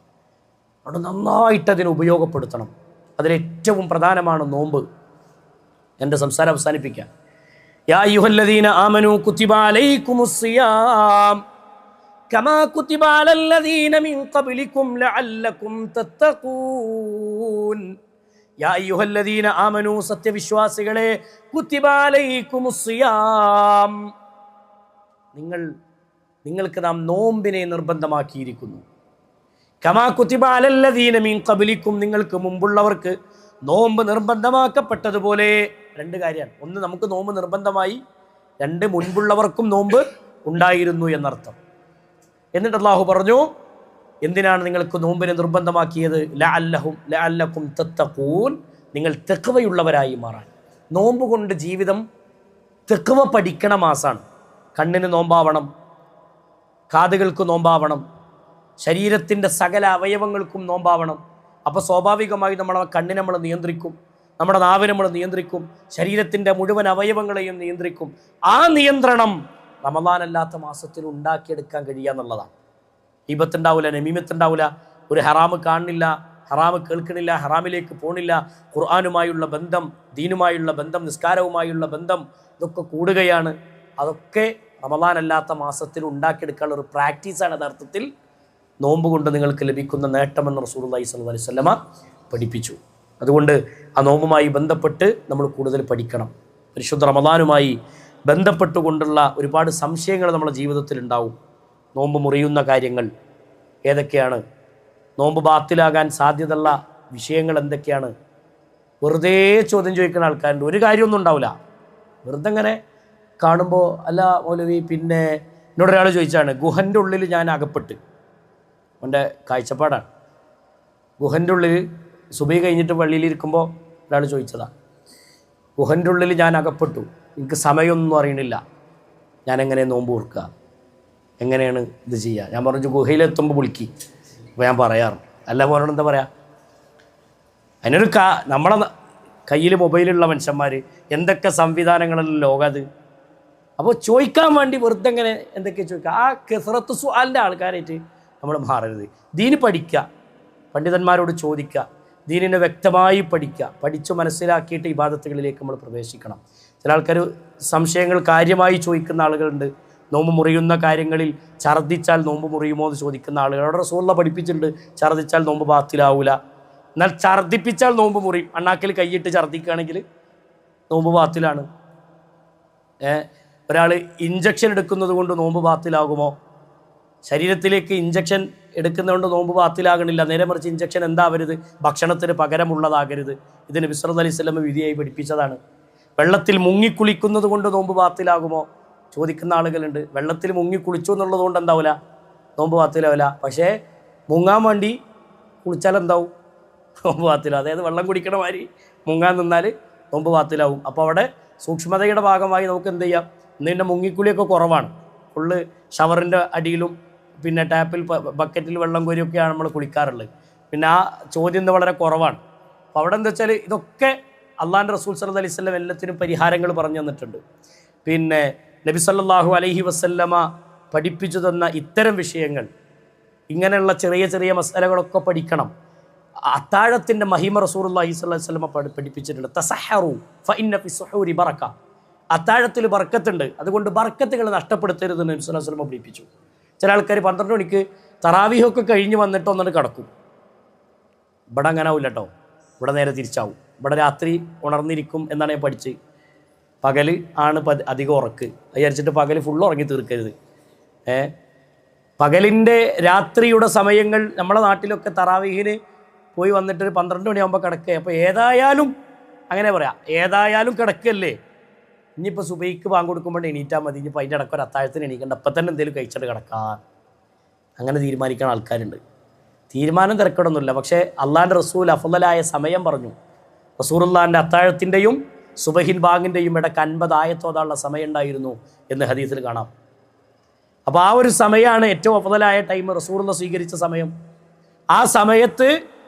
അവിടെ നന്നായിട്ട് അതിനെ ഉപയോഗപ്പെടുത്തണം. അതിലേറ്റവും പ്രധാനമാണ് നോമ്പ്. എൻ്റെ സംസാരം അവസാനിപ്പിക്കാം. യാ അയ്യുഹല്ലദീന ആമനൂ കുതിബ അലൈക്കുമുസ് സിയാം കമാ കുതിബ അലല്ലദീന മിൻ ഖബ്ലികും ലഅല്ലകും തത്തഖൂൻ. യാ അയ്യുഹല്ലദീന ആമനൂ, സത്യവിശ്വാസികളെ, കുതിബ അലൈക്കുമുസ്സിയാം, നിങ്ങൾക്ക് നാം നോമ്പിനെ നിർബന്ധമാക്കിയിരിക്കുന്നു. കമാ കുതിബ അലല്ലദീന മിൻ ഖബ്ലിക്കും, നിങ്ങൾക്ക് മുമ്പുള്ളവർക്ക് നോമ്പ് നിർബന്ധമാക്കപ്പെട്ടതുപോലെ. രണ്ട് കാര്യമാണ്. ഒന്ന്, നമുക്ക് നോമ്പ് നിർബന്ധമായി. രണ്ട്, മുൻപുള്ളവർക്കും നോമ്പ് ഉണ്ടായിരുന്നു എന്നർത്ഥം. എന്നിട്ട് അല്ലാഹു പറഞ്ഞു, എന്തിനാണ് നിങ്ങൾക്ക് നോമ്പിനെ നിർബന്ധമാക്കിയത്? ലഅല്ലക്കും തത്തഖൂൻ, നിങ്ങൾ തെഖ്വയുള്ളവരായി മാറാൻ. നോമ്പ് കൊണ്ട് ജീവിതം തെഖ്വ പഠിക്കണ മാസാണ്. കണ്ണിന് നോമ്പാവണം, കാതുകൾക്ക് നോമ്പാവണം, ശരീരത്തിൻ്റെ സകല അവയവങ്ങൾക്കും നോമ്പാവണം. അപ്പോൾ സ്വാഭാവികമായി നമ്മളെ കണ്ണിനെ നമ്മൾ നിയന്ത്രിക്കും, നമ്മുടെ നാവിനെ നമ്മൾ നിയന്ത്രിക്കും, ശരീരത്തിൻ്റെ മുഴുവൻ അവയവങ്ങളെയും നിയന്ത്രിക്കും. ആ നിയന്ത്രണം റമദാൻ അല്ലാത്ത മാസത്തിൽ ഉണ്ടാക്കിയെടുക്കാൻ കഴിയുക എന്നുള്ളതാണ്. ഈബത്തുണ്ടാവില്ല, നമീമത്തുണ്ടാവില്ല, ഒരു ഹറാമ് കാണുന്നില്ല, ഹറാമ് കേൾക്കണില്ല, ഹറാമിലേക്ക് പോണില്ല, ഖുർആനുമായുള്ള ബന്ധം, ദീനുമായുള്ള ബന്ധം, നിസ്കാരവുമായുള്ള ബന്ധം, ഇതൊക്കെ കൂടുകയാണ്. അതൊക്കെ റമദാൻ അല്ലാത്ത മാസത്തിൽ ഉണ്ടാക്കിയെടുക്കാനുള്ള ഒരു പ്രാക്ടീസാണ് യഥാർത്ഥത്തിൽ നോമ്പ് കൊണ്ട് നിങ്ങൾക്ക് ലഭിക്കുന്ന നേട്ടമെന്ന് റസൂലുള്ളാഹി സ്വല്ലല്ലാഹു അലൈഹി വസല്ലമ പഠിപ്പിച്ചു. അതുകൊണ്ട് ആ നോമ്പുമായി ബന്ധപ്പെട്ട് നമ്മൾ കൂടുതൽ പഠിക്കണം. പരിശുദ്ധ റമദാനുമായി ബന്ധപ്പെട്ടുകൊണ്ടുള്ള ഒരുപാട് സംശയങ്ങൾ നമ്മുടെ ജീവിതത്തിൽ ഉണ്ടാവും. നോമ്പ് മുറിയുന്ന കാര്യങ്ങൾ ഏതൊക്കെയാണ്? നോമ്പ് ബാത്തിലാകാൻ സാധ്യതയുള്ള വിഷയങ്ങൾ എന്തൊക്കെയാണ്? വെറുതെ ചോദ്യം ചോദിക്കുന്ന ആൾക്കാരുണ്ട്. ഒരു കാര്യമൊന്നും ഉണ്ടാവില്ല, വെറുതെ ഇങ്ങനെ കാണുമ്പോൾ, അല്ല മൗലവി, പിന്നെ എന്നോടൊരാൾ ചോദിച്ചാണ്, ഗുഹൻ്റെ ഉള്ളിൽ ഞാൻ അകപ്പെട്ട്. അവൻ്റെ കാഴ്ചപ്പാടാണ്. ഗുഹൻ്റെ ഉള്ളിൽ സുബഹി കഴിഞ്ഞിട്ട് പള്ളിയിലിരിക്കുമ്പോൾ ഒരാൾ ചോദിച്ചതാണ്, ഗുഹൻ്റെ ഉള്ളിൽ ഞാൻ അകപ്പെട്ടു, എനിക്ക് സമയമൊന്നും അറിയണില്ല, ഞാനെങ്ങനെ നോമ്പ് ഓർക്കുക, എങ്ങനെയാണ് ഇത് ചെയ്യുക? ഞാൻ പറഞ്ഞു, ഗുഹയിലെത്തുമ്പോൾ വിളിക്കി. അപ്പോൾ ഞാൻ പറയാറ്, അല്ല പോലോട് എന്താ പറയുക? അതിനൊരു നമ്മളെ കയ്യിൽ മൊബൈലുള്ള മനുഷ്യന്മാർ എന്തൊക്കെ സംവിധാനങ്ങളല്ല ലോകം അത്. അപ്പോൾ ചോദിക്കാൻ വേണ്ടി വെറുതെ എങ്ങനെ എന്തൊക്കെ ചോദിക്കുക? ആ കെസ്റത്ത് സുആലിൻ്റെ ആൾക്കാരായിട്ട് നമ്മൾ മാറരുത്. ദീന് പഠിക്കുക, പണ്ഡിതന്മാരോട് ചോദിക്കുക, ദീനിനെ വ്യക്തമായി പഠിക്കുക, പഠിച്ചു മനസ്സിലാക്കിയിട്ട് ഇബാദത്തുകളിലേക്ക് നമ്മൾ പ്രവേശിക്കണം. ചില ആൾക്കാർ സംശയങ്ങൾ കാര്യമായി ചോദിക്കുന്ന ആളുകളുണ്ട്. നോമ്പ് മുറിയുന്ന കാര്യങ്ങളിൽ ഛർദ്ദിച്ചാൽ നോമ്പ് മുറിയുമോ എന്ന് ചോദിക്കുന്ന ആളുകൾ. അവിടെ റസൂലുള്ളാഹി പഠിപ്പിച്ചിട്ടുണ്ട്, ഛർദ്ദിച്ചാൽ നോമ്പ് ബാത്തിലാവൂല. എന്നാൽ ഛർദ്ദിപ്പിച്ചാൽ നോമ്പ് മുറിയും. അണ്ണാക്കിൽ കൈയിട്ട് ഛർദ്ദിക്കുകയാണെങ്കിൽ നോമ്പ് ബാത്തിലാണ്. ഒരാൾ ഇഞ്ചക്ഷൻ എടുക്കുന്നത് കൊണ്ട് നോമ്പ് ബാത്തിലാകുമോ? ശരീരത്തിലേക്ക് ഇഞ്ചക്ഷൻ എടുക്കുന്നതുകൊണ്ട് നോമ്പ് ബാത്തിലാകണില്ല. നേരെ മറിച്ച് ഇഞ്ചക്ഷൻ എന്താവരുത്? ഭക്ഷണത്തിന് പകരമുള്ളതാകരുത്. ഇത് നബി സല്ലല്ലാഹു അലൈഹി വസല്ലം വിധിയായി പഠിപ്പിച്ചതാണ്. വെള്ളത്തിൽ മുങ്ങിക്കുളിക്കുന്നത് കൊണ്ട് നോമ്പ് ബാത്തിലാകുമോ ചോദിക്കുന്ന ആളുകളുണ്ട്. വെള്ളത്തിൽ മുങ്ങിക്കുളിച്ചു എന്നുള്ളത് കൊണ്ട് എന്താവില്ല? നോമ്പ് ബാത്തിലാവില്ല. പക്ഷേ മുങ്ങാൻ വേണ്ടി കുളിച്ചാൽ എന്താവും? നോമ്പ് ബാത്തിലാവും. അതായത് വെള്ളം കുടിക്കണ മാതിരി മുങ്ങാൻ നിന്നാൽ നോമ്പ് ബാത്തിലാവും. അപ്പോൾ അവിടെ സൂക്ഷ്മതയുടെ ഭാഗമായി നമുക്ക് എന്ത് ചെയ്യാം? ഇന്ന് മുങ്ങിക്കുളിയൊക്കെ കുറവാണ്. ഫുള്ള് ഷവറിൻ്റെ അടിയിലും പിന്നെ ടാപ്പിൽ ബക്കറ്റിൽ വെള്ളം കോരിയൊക്കെയാണ് നമ്മൾ കുളിക്കാറുള്ളത്. പിന്നെ ആ ചോദ്യം വളരെ കുറവാണ്. അപ്പോൾ അവിടെ എന്താ വെച്ചാൽ ഇതൊക്കെ അള്ളാഹുവിൻ്റെ റസൂൽ സല്ലല്ലാഹു അലൈഹി വസല്ലം എല്ലാത്തിനും പരിഹാരങ്ങൾ പറഞ്ഞു തന്നിട്ടുണ്ട്. പിന്നെ നബി സല്ലല്ലാഹു അലൈഹി വസല്ലമ പഠിപ്പിച്ചു തന്ന ഇത്തരം വിഷയങ്ങൾ, ഇങ്ങനെയുള്ള ചെറിയ ചെറിയ മസാലകളൊക്കെ പഠിക്കണം. അത്താഴത്തിൻ്റെ മഹിമ റസൂലുള്ളാഹി സ്വല്ലല്ലാഹു അലൈഹി വസല്ലമ പഠിപ്പിച്ചിട്ടുണ്ട്. തസഹറു ഫഇന്ന ഫി സുഹൂരി ബറക, അത്താഴത്തിൽ ബർക്കത്തുണ്ട്, അതുകൊണ്ട് ബർക്കത്തുകൾ നഷ്ടപ്പെടുത്തരുത് എന്ന് നബി സ്വല്ലല്ലാഹു അലൈഹി വസല്ലമ പഠിപ്പിച്ചു. ചില ആൾക്കാർ 12 മണിക്ക് തറാവീഹൊക്കെ കഴിഞ്ഞ് വന്നിട്ട് ഒന്നിട്ട് കിടക്കും. ഇവിടെ അങ്ങനെ ആവില്ല കേട്ടോ, ഇവിടെ നേരെ തിരിച്ചാവും. ഇവിടെ രാത്രി ഉണർന്നിരിക്കും എന്നാണ് ഞാൻ പഠിച്ച്. പകൽ ആണ് അധികം ഉറക്ക്. വിചാരിച്ചിട്ട് പകൽ ഫുള്ള് ഉറങ്ങി തീർക്കരുത്. പകലിൻ്റെ രാത്രിയുടെ സമയങ്ങൾ നമ്മളെ നാട്ടിലൊക്കെ തറാവീഹിന് പോയി വന്നിട്ട് 12 മണിയാകുമ്പോൾ കിടക്കുക. അപ്പോൾ ഏതായാലും അങ്ങനെ പറയാം, ഏതായാലും കിടക്കല്ലേ, ഇനിയിപ്പോൾ സുബൈക്ക് ബാങ്ക് കൊടുക്കുമ്പോൾ എണീറ്റാൽ മതി, ഇനിയിപ്പോൾ അതിൻ്റെ ഇടയ്ക്ക് ഒരു അത്താഴത്തിന് എണീക്കണ്ട, അപ്പം തന്നെ എന്തെങ്കിലും കഴിച്ചിട്ട് കിടക്കാൻ, അങ്ങനെ തീരുമാനിക്കുന്ന ആൾക്കാരുണ്ട്. തീരുമാനം തിരക്കിടൊന്നുമില്ല. പക്ഷേ അള്ളാഹിൻ്റെ റസൂൽ അഫ്ളലായ സമയം പറഞ്ഞു. റസൂലുള്ളാഹിൻ്റെ അത്താഴത്തിൻ്റെയും സുബഹിൽ ബാങ്കിൻ്റെയും ഇടയ്ക്ക് 50 ആയത്തോതാനുള്ള സമയം ഉണ്ടായിരുന്നു എന്ന് ഹദീസിൽ കാണാം. അപ്പോൾ ആ ഒരു സമയമാണ് ഏറ്റവും അഫ്ളലായ ടൈം, റസൂലുള്ളാഹി സ്വീകരിച്ച സമയം. ആ സമയത്ത്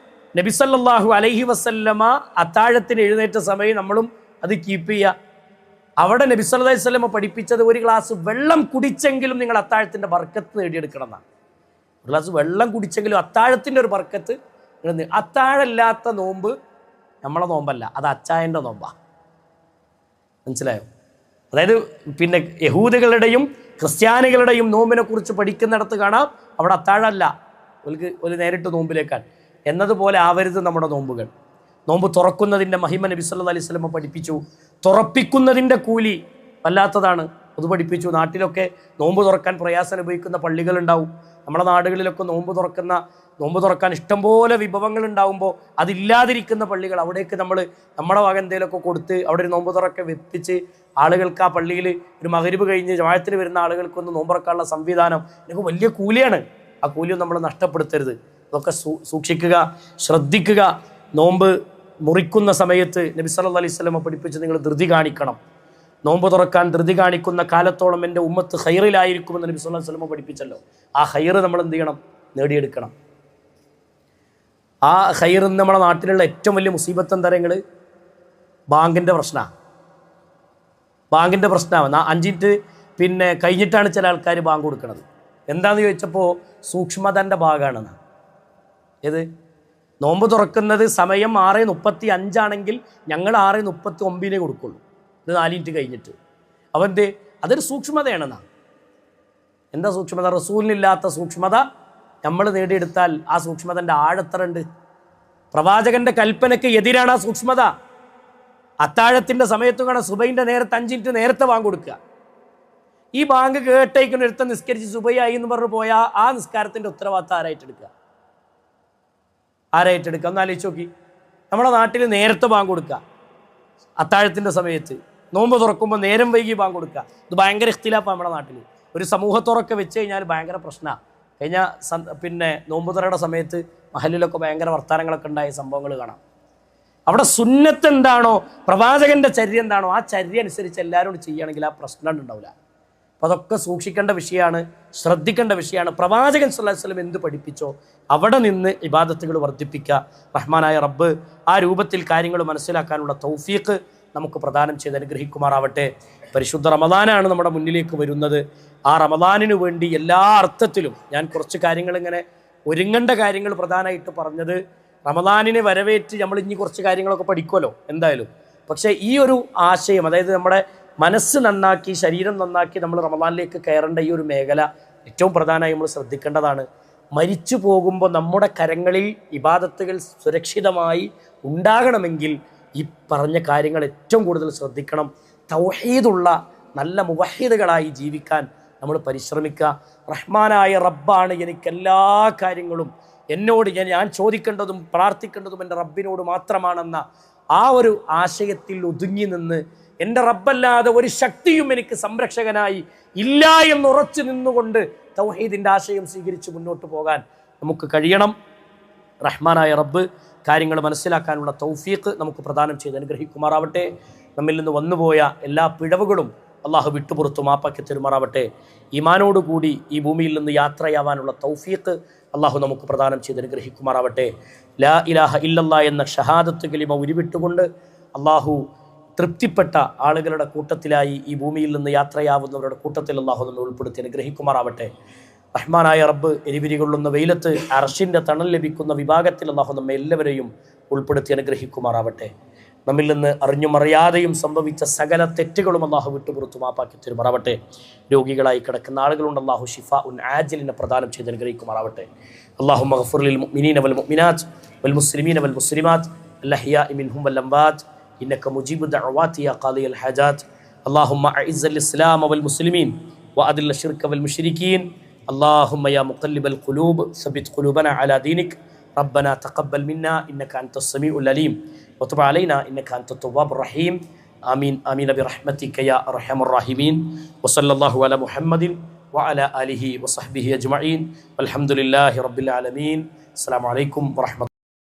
നബി സല്ലല്ലാഹു അലൈഹി വസല്ലമ അത്താഴത്തിന് എഴുന്നേറ്റ സമയം നമ്മളും അത് കീപ്പ് ചെയ്യുക. അവിടെ നബി സല്ലല്ലാഹു അലൈഹി വസല്ലമ പഠിപ്പിച്ചത് ഒരു ഗ്ലാസ് വെള്ളം കുടിച്ചെങ്കിലും നിങ്ങൾ അത്താഴത്തിൻ്റെ ബർക്കത്ത് നേടിയെടുക്കണം എന്നാണ്. ഒരു ഗ്ലാസ് വെള്ളം കുടിച്ചെങ്കിലും അത്താഴത്തിൻ്റെ ഒരു ബർക്കത്ത്. അത്താഴമില്ലാത്ത നോമ്പ് നമ്മളെ നോമ്പല്ല, അത് അച്ചായൻ്റെ നോമ്പാണ്. മനസ്സിലായോ? അതായത് പിന്നെ യഹൂദികളുടെയും ക്രിസ്ത്യാനികളുടെയും നോമ്പിനെ കുറിച്ച് പഠിക്കുന്നിടത്ത് കാണാം അവിടെ അത്താഴമല്ല, ഒരു നേരിട്ട് നോമ്പിലേക്കാണ് എന്നതുപോലെ ആവരുത് നമ്മുടെ നോമ്പുകൾ. നോമ്പ് തുറക്കുന്നതിൻ്റെ മഹിമ നബി സല്ലല്ലാഹു അലൈഹി വസല്ലം പഠിപ്പിച്ചു. തുറപ്പിക്കുന്നതിൻ്റെ കൂലി വല്ലാത്തതാണ്, അത് പഠിപ്പിച്ചു. നാട്ടിലൊക്കെ നോമ്പ് തുറക്കാൻ പ്രയാസം അനുഭവിക്കുന്ന പള്ളികളുണ്ടാവും. നമ്മുടെ നാടുകളിലൊക്കെ നോമ്പ് തുറക്കാൻ ഇഷ്ടംപോലെ വിഭവങ്ങൾ ഉണ്ടാവുമ്പോൾ അതില്ലാതിരിക്കുന്ന പള്ളികൾ, അവിടേക്ക് നമ്മുടെ വക എന്തെങ്കിലുമൊക്കെ കൊടുത്ത് അവിടെ ഒരു നോമ്പ് തുറക്കെ വെപ്പിച്ച് ആളുകൾക്ക് ആ പള്ളിയിൽ ഒരു മഗ്‌രിബ് കഴിഞ്ഞ് ജമാഅത്തിന് വരുന്ന ആളുകൾക്കൊന്ന് നോമ്പ് തുറക്കാനുള്ള സംവിധാനം, എനിക്ക് വലിയ കൂലിയാണ്. ആ കൂലിയൊന്നും നമ്മൾ നഷ്ടപ്പെടുത്തരുത്. അതൊക്കെ സൂക്ഷിക്കുക, ശ്രദ്ധിക്കുക. നോമ്പ് മുറിക്കുന്ന സമയത്ത് നബി സല്ലല്ലാഹു അലൈഹി വസല്ലം പഠിപ്പിച്ച് നിങ്ങൾ ധൃതി കാണിക്കണം. നോമ്പ് തുറക്കാൻ ധൃതി കാണിക്കുന്ന കാലത്തോളം എൻ്റെ ഉമ്മത്ത് ഖൈറിലായിരിക്കുമെന്ന് നബി സല്ലല്ലാഹു അലൈഹി വസല്ലം പഠിപ്പിച്ചല്ലോ. ആ ഖൈറ് നമ്മൾ എന്ത് ചെയ്യണം? നേടിയെടുക്കണം. ആ ഖൈർ നമ്മുടെ നാട്ടിലുള്ള ഏറ്റവും വലിയ മുസീബത്ത് എന്താ പറയുക? ബാങ്കിൻ്റെ പ്രശ്നമാണ്. ബാങ്കിൻ്റെ പ്രശ്നമാണ്. 5 മിനിറ്റ് കഴിഞ്ഞിട്ടാണ് ചില ആൾക്കാർ ബാങ്ക് കൊടുക്കുന്നത്. എന്താണെന്ന് ചോദിച്ചപ്പോൾ സൂക്ഷ്മതൻ്റെ ഭാഗമാണെന്ന്. ഏത്? നോമ്പ് തുറക്കുന്നത് സമയം 6:35 ആണെങ്കിൽ ഞങ്ങൾ 6:39 കൊടുക്കുള്ളൂ. ഇത് 4 മിനിറ്റ് കഴിഞ്ഞിട്ട്. അവൻ്റെ അതൊരു സൂക്ഷ്മതയാണെന്നാ. എന്താ സൂക്ഷ്മത? റസൂലിനില്ലാത്ത സൂക്ഷ്മത നമ്മൾ നേടിയെടുത്താൽ ആ സൂക്ഷ്മതൻ്റെ ആഴത്തറുണ്ട്. പ്രവാചകന്റെ കൽപ്പനയ്ക്ക് എതിരാണ് ആ സൂക്ഷ്മത. അത്താഴത്തിൻ്റെ സമയത്തും കാണാം സുബൈൻ്റെ നേരത്തെ 5 മിനിറ്റ് നേരത്തെ ബാങ്ക് കൊടുക്കുക. ഈ ബാങ്ക് കേട്ടേക്കുന്ന ഒരുത്തം നിസ്കരിച്ച് സുബൈയായി എന്ന് പറഞ്ഞു പോയാൽ ആ നിസ്കാരത്തിൻ്റെ ഉത്തരവാദിത്തം ആരായിട്ടെടുക്കുക? ഒന്ന് ആലോചിച്ച് നോക്കി. നമ്മുടെ നാട്ടിൽ നേരത്തെ ബാങ്ക് കൊടുക്കുക, അത്താഴത്തിൻ്റെ സമയത്ത്. നോമ്പ് തുറക്കുമ്പോൾ നേരം വൈകി ബാങ്ക് കൊടുക്കുക. ഇത് ഭയങ്കര ഇഖ്തിലാഫാണ് നമ്മുടെ നാട്ടിൽ. ഒരു സമൂഹത്തുറക്കെ വെച്ച് കഴിഞ്ഞാൽ ഭയങ്കര പ്രശ്നമാണ്. കഴിഞ്ഞ നോമ്പുതുറയുടെ സമയത്ത് മഹലിലൊക്കെ ഭയങ്കര വർത്താനങ്ങളൊക്കെ ഉണ്ടായ സംഭവങ്ങൾ കാണാം. അവിടെ സുന്നത്ത് എന്താണോ, പ്രവാചകന്റെ ചര്യ എന്താണോ, ആ ചര്യ അനുസരിച്ച് എല്ലാവരും ചെയ്യുകയാണെങ്കിൽ ആ പ്രശ്നം ഉണ്ടാവില്ല. അപ്പോൾ അതൊക്കെ സൂക്ഷിക്കേണ്ട വിഷയമാണ്, ശ്രദ്ധിക്കേണ്ട വിഷയമാണ്. പ്രവാചകൻ സല്ലല്ലാഹു അലൈഹി വസല്ലം എന്ത് പഠിപ്പിച്ചോ അവിടെ നിന്ന് ഇബാദത്തുകൾ വർദ്ധിപ്പിക്കുക. റഹ്മാനായ റബ്ബ് ആ രൂപത്തിൽ കാര്യങ്ങൾ മനസ്സിലാക്കാനുള്ള തൗഫീഖ് നമുക്ക് പ്രദാനം ചെയ്ത് അനുഗ്രഹിക്കുമാറാവട്ടെ. പരിശുദ്ധ റമദാനാണ് നമ്മുടെ മുന്നിലേക്ക് വരുന്നത്. ആ റമദാനിനു വേണ്ടി എല്ലാ അർത്ഥത്തിലും ഞാൻ കുറച്ച് കാര്യങ്ങൾ ഇങ്ങനെ ഒരുങ്ങേണ്ട കാര്യങ്ങൾ പ്രധാനമായിട്ട് പറഞ്ഞത്, റമദാനിനെ വരവേറ്റ് നമ്മൾ ഇനി കുറച്ച് കാര്യങ്ങളൊക്കെ പഠിക്കുമല്ലോ എന്തായാലും. പക്ഷേ ഈ ഒരു ആശയം, അതായത് നമ്മുടെ മനസ്സ് നന്നാക്കി ശരീരം നന്നാക്കി നമ്മൾ റമദാനിലേക്ക് കയറേണ്ട ഈ ഒരു മേഖല ഏറ്റവും പ്രധാനമായി നമ്മൾ ശ്രദ്ധിക്കേണ്ടതാണ്. മരിച്ചു പോകുമ്പോൾ നമ്മുടെ കരങ്ങളിൽ ഇബാദത്തുകൾ സുരക്ഷിതമായി ഉണ്ടാകണമെങ്കിൽ ഈ പറഞ്ഞ കാര്യങ്ങൾ ഏറ്റവും കൂടുതൽ ശ്രദ്ധിക്കണം. തൗഹീദുള്ള നല്ല മുവഹീദുകളായി ജീവിക്കാൻ നമ്മൾ പരിശ്രമിക്കുക. റഹ്മാനായ റബ്ബാണ് എനിക്കെല്ലാ കാര്യങ്ങളും, എന്നോട് ഞാൻ ചോദിക്കേണ്ടതും പ്രാർത്ഥിക്കേണ്ടതും എൻ്റെ റബ്ബിനോട് മാത്രമാണെന്ന ആ ഒരു ആശയത്തിൽ ഒതുങ്ങി നിന്ന് എൻ്റെ റബ്ബല്ലാതെ ഒരു ശക്തിയും എനിക്ക് സംരക്ഷകനായി ഇല്ല എന്നുറച്ചു നിന്നുകൊണ്ട് തൗഹീദിൻ്റെ ആശയം സ്വീകരിച്ച് മുന്നോട്ട് പോകാൻ നമുക്ക് കഴിയണം. റഹ്മാനായ റബ്ബ് കാര്യങ്ങൾ മനസ്സിലാക്കാനുള്ള തൗഫീഖ് നമുക്ക് പ്രദാനം ചെയ്ത് അനുഗ്രഹിക്കുമാറാവട്ടെ. നമ്മിൽ നിന്ന് വന്നുപോയ എല്ലാ പിഴവുകളും അള്ളാഹു വിട്ടുപുറത്തു മാപ്പാക്കി തരുമാറാവട്ടെ. ഈമാനോടുകൂടി ഈ ഭൂമിയിൽ നിന്ന് യാത്രയാവാനുള്ള തൗഫീഖ് അള്ളാഹു നമുക്ക് പ്രദാനം ചെയ്ത് അനുഗ്രഹിക്കുമാറാവട്ടെ. ലാ ഇലാഹ ഇല്ലല്ലാഹ് എന്ന ഷഹാദത്ത് കലിമ ഉരുവിട്ടുകൊണ്ട് അള്ളാഹു തൃപ്തിപ്പെട്ട ആളുകളുടെ കൂട്ടത്തിലായി ഈ ഭൂമിയിൽ നിന്ന് യാത്രയാവുന്നവരുടെ കൂട്ടത്തിൽ അള്ളാഹു നമ്മെ ഉൾപ്പെടുത്തി അനുഗ്രഹിക്കുമാറാവട്ടെ. റഹ്മാനായ റബ്ബ് എരിവിരി കൊള്ളുന്ന വെയിലത്ത് അർശിൻ്റെ തണൽ ലഭിക്കുന്ന വിഭാഗത്തിൽ അള്ളാഹു നമ്മെ എല്ലാവരെയും ഉൾപ്പെടുത്തി അനുഗ്രഹിക്കുമാറാവട്ടെ. നമ്മിൽ നിന്ന് അറിഞ്ഞും അറിയാതെയും സംഭവിച്ച സകല തെറ്റുകളും അള്ളാഹു വിട്ടുപുറത്തു മാപ്പാക്കി തരുമാറാവട്ടെ. രോഗികളായി കിടക്കുന്ന ആളുകളുണ്ട്, അള്ളാഹു ഷിഫാ ഉൻ ആജിലിനെ പ്രദാനം ചെയ്ത് അനുഗ്രഹിക്കുമാറാവട്ടെ. അല്ലാഹുമ്മ ഗഫിർ ലിൽ മുഅ്മിനീന വൽ മുഅ്മിനാത്ത് വൽ മുസ്ലിമീന വൽ മുസ്ലിമാത്ത് അൽഅഹ്യാഇ മിൻഹും വൽ അംവാത്ത് ഇന്നക മുജീബു ദഅവാതി യാ ഖാദിയൽ ഹജാത്ത്. അല്ലാഹുമ്മ അഇസ്സൽ ഇസ്ലാമ വൽ മുസ്ലിമീൻ വഅദില്ല ശിർക വൽ മുശ്രിക്കീൻ. اللهم يا مقلب القلوب ثبت قلوبنا على دينك. ربنا تقبل منا إنك أنت السميع العليم وتب علينا إنك أنت التواب الرحيم. آمين آمين برحمتك يا أرحم الراحمين. وصلى الله على محمد وعلى آله وصحبه أجمعين والحمد لله رب العالمين. السلام عليكم ورحمة الله.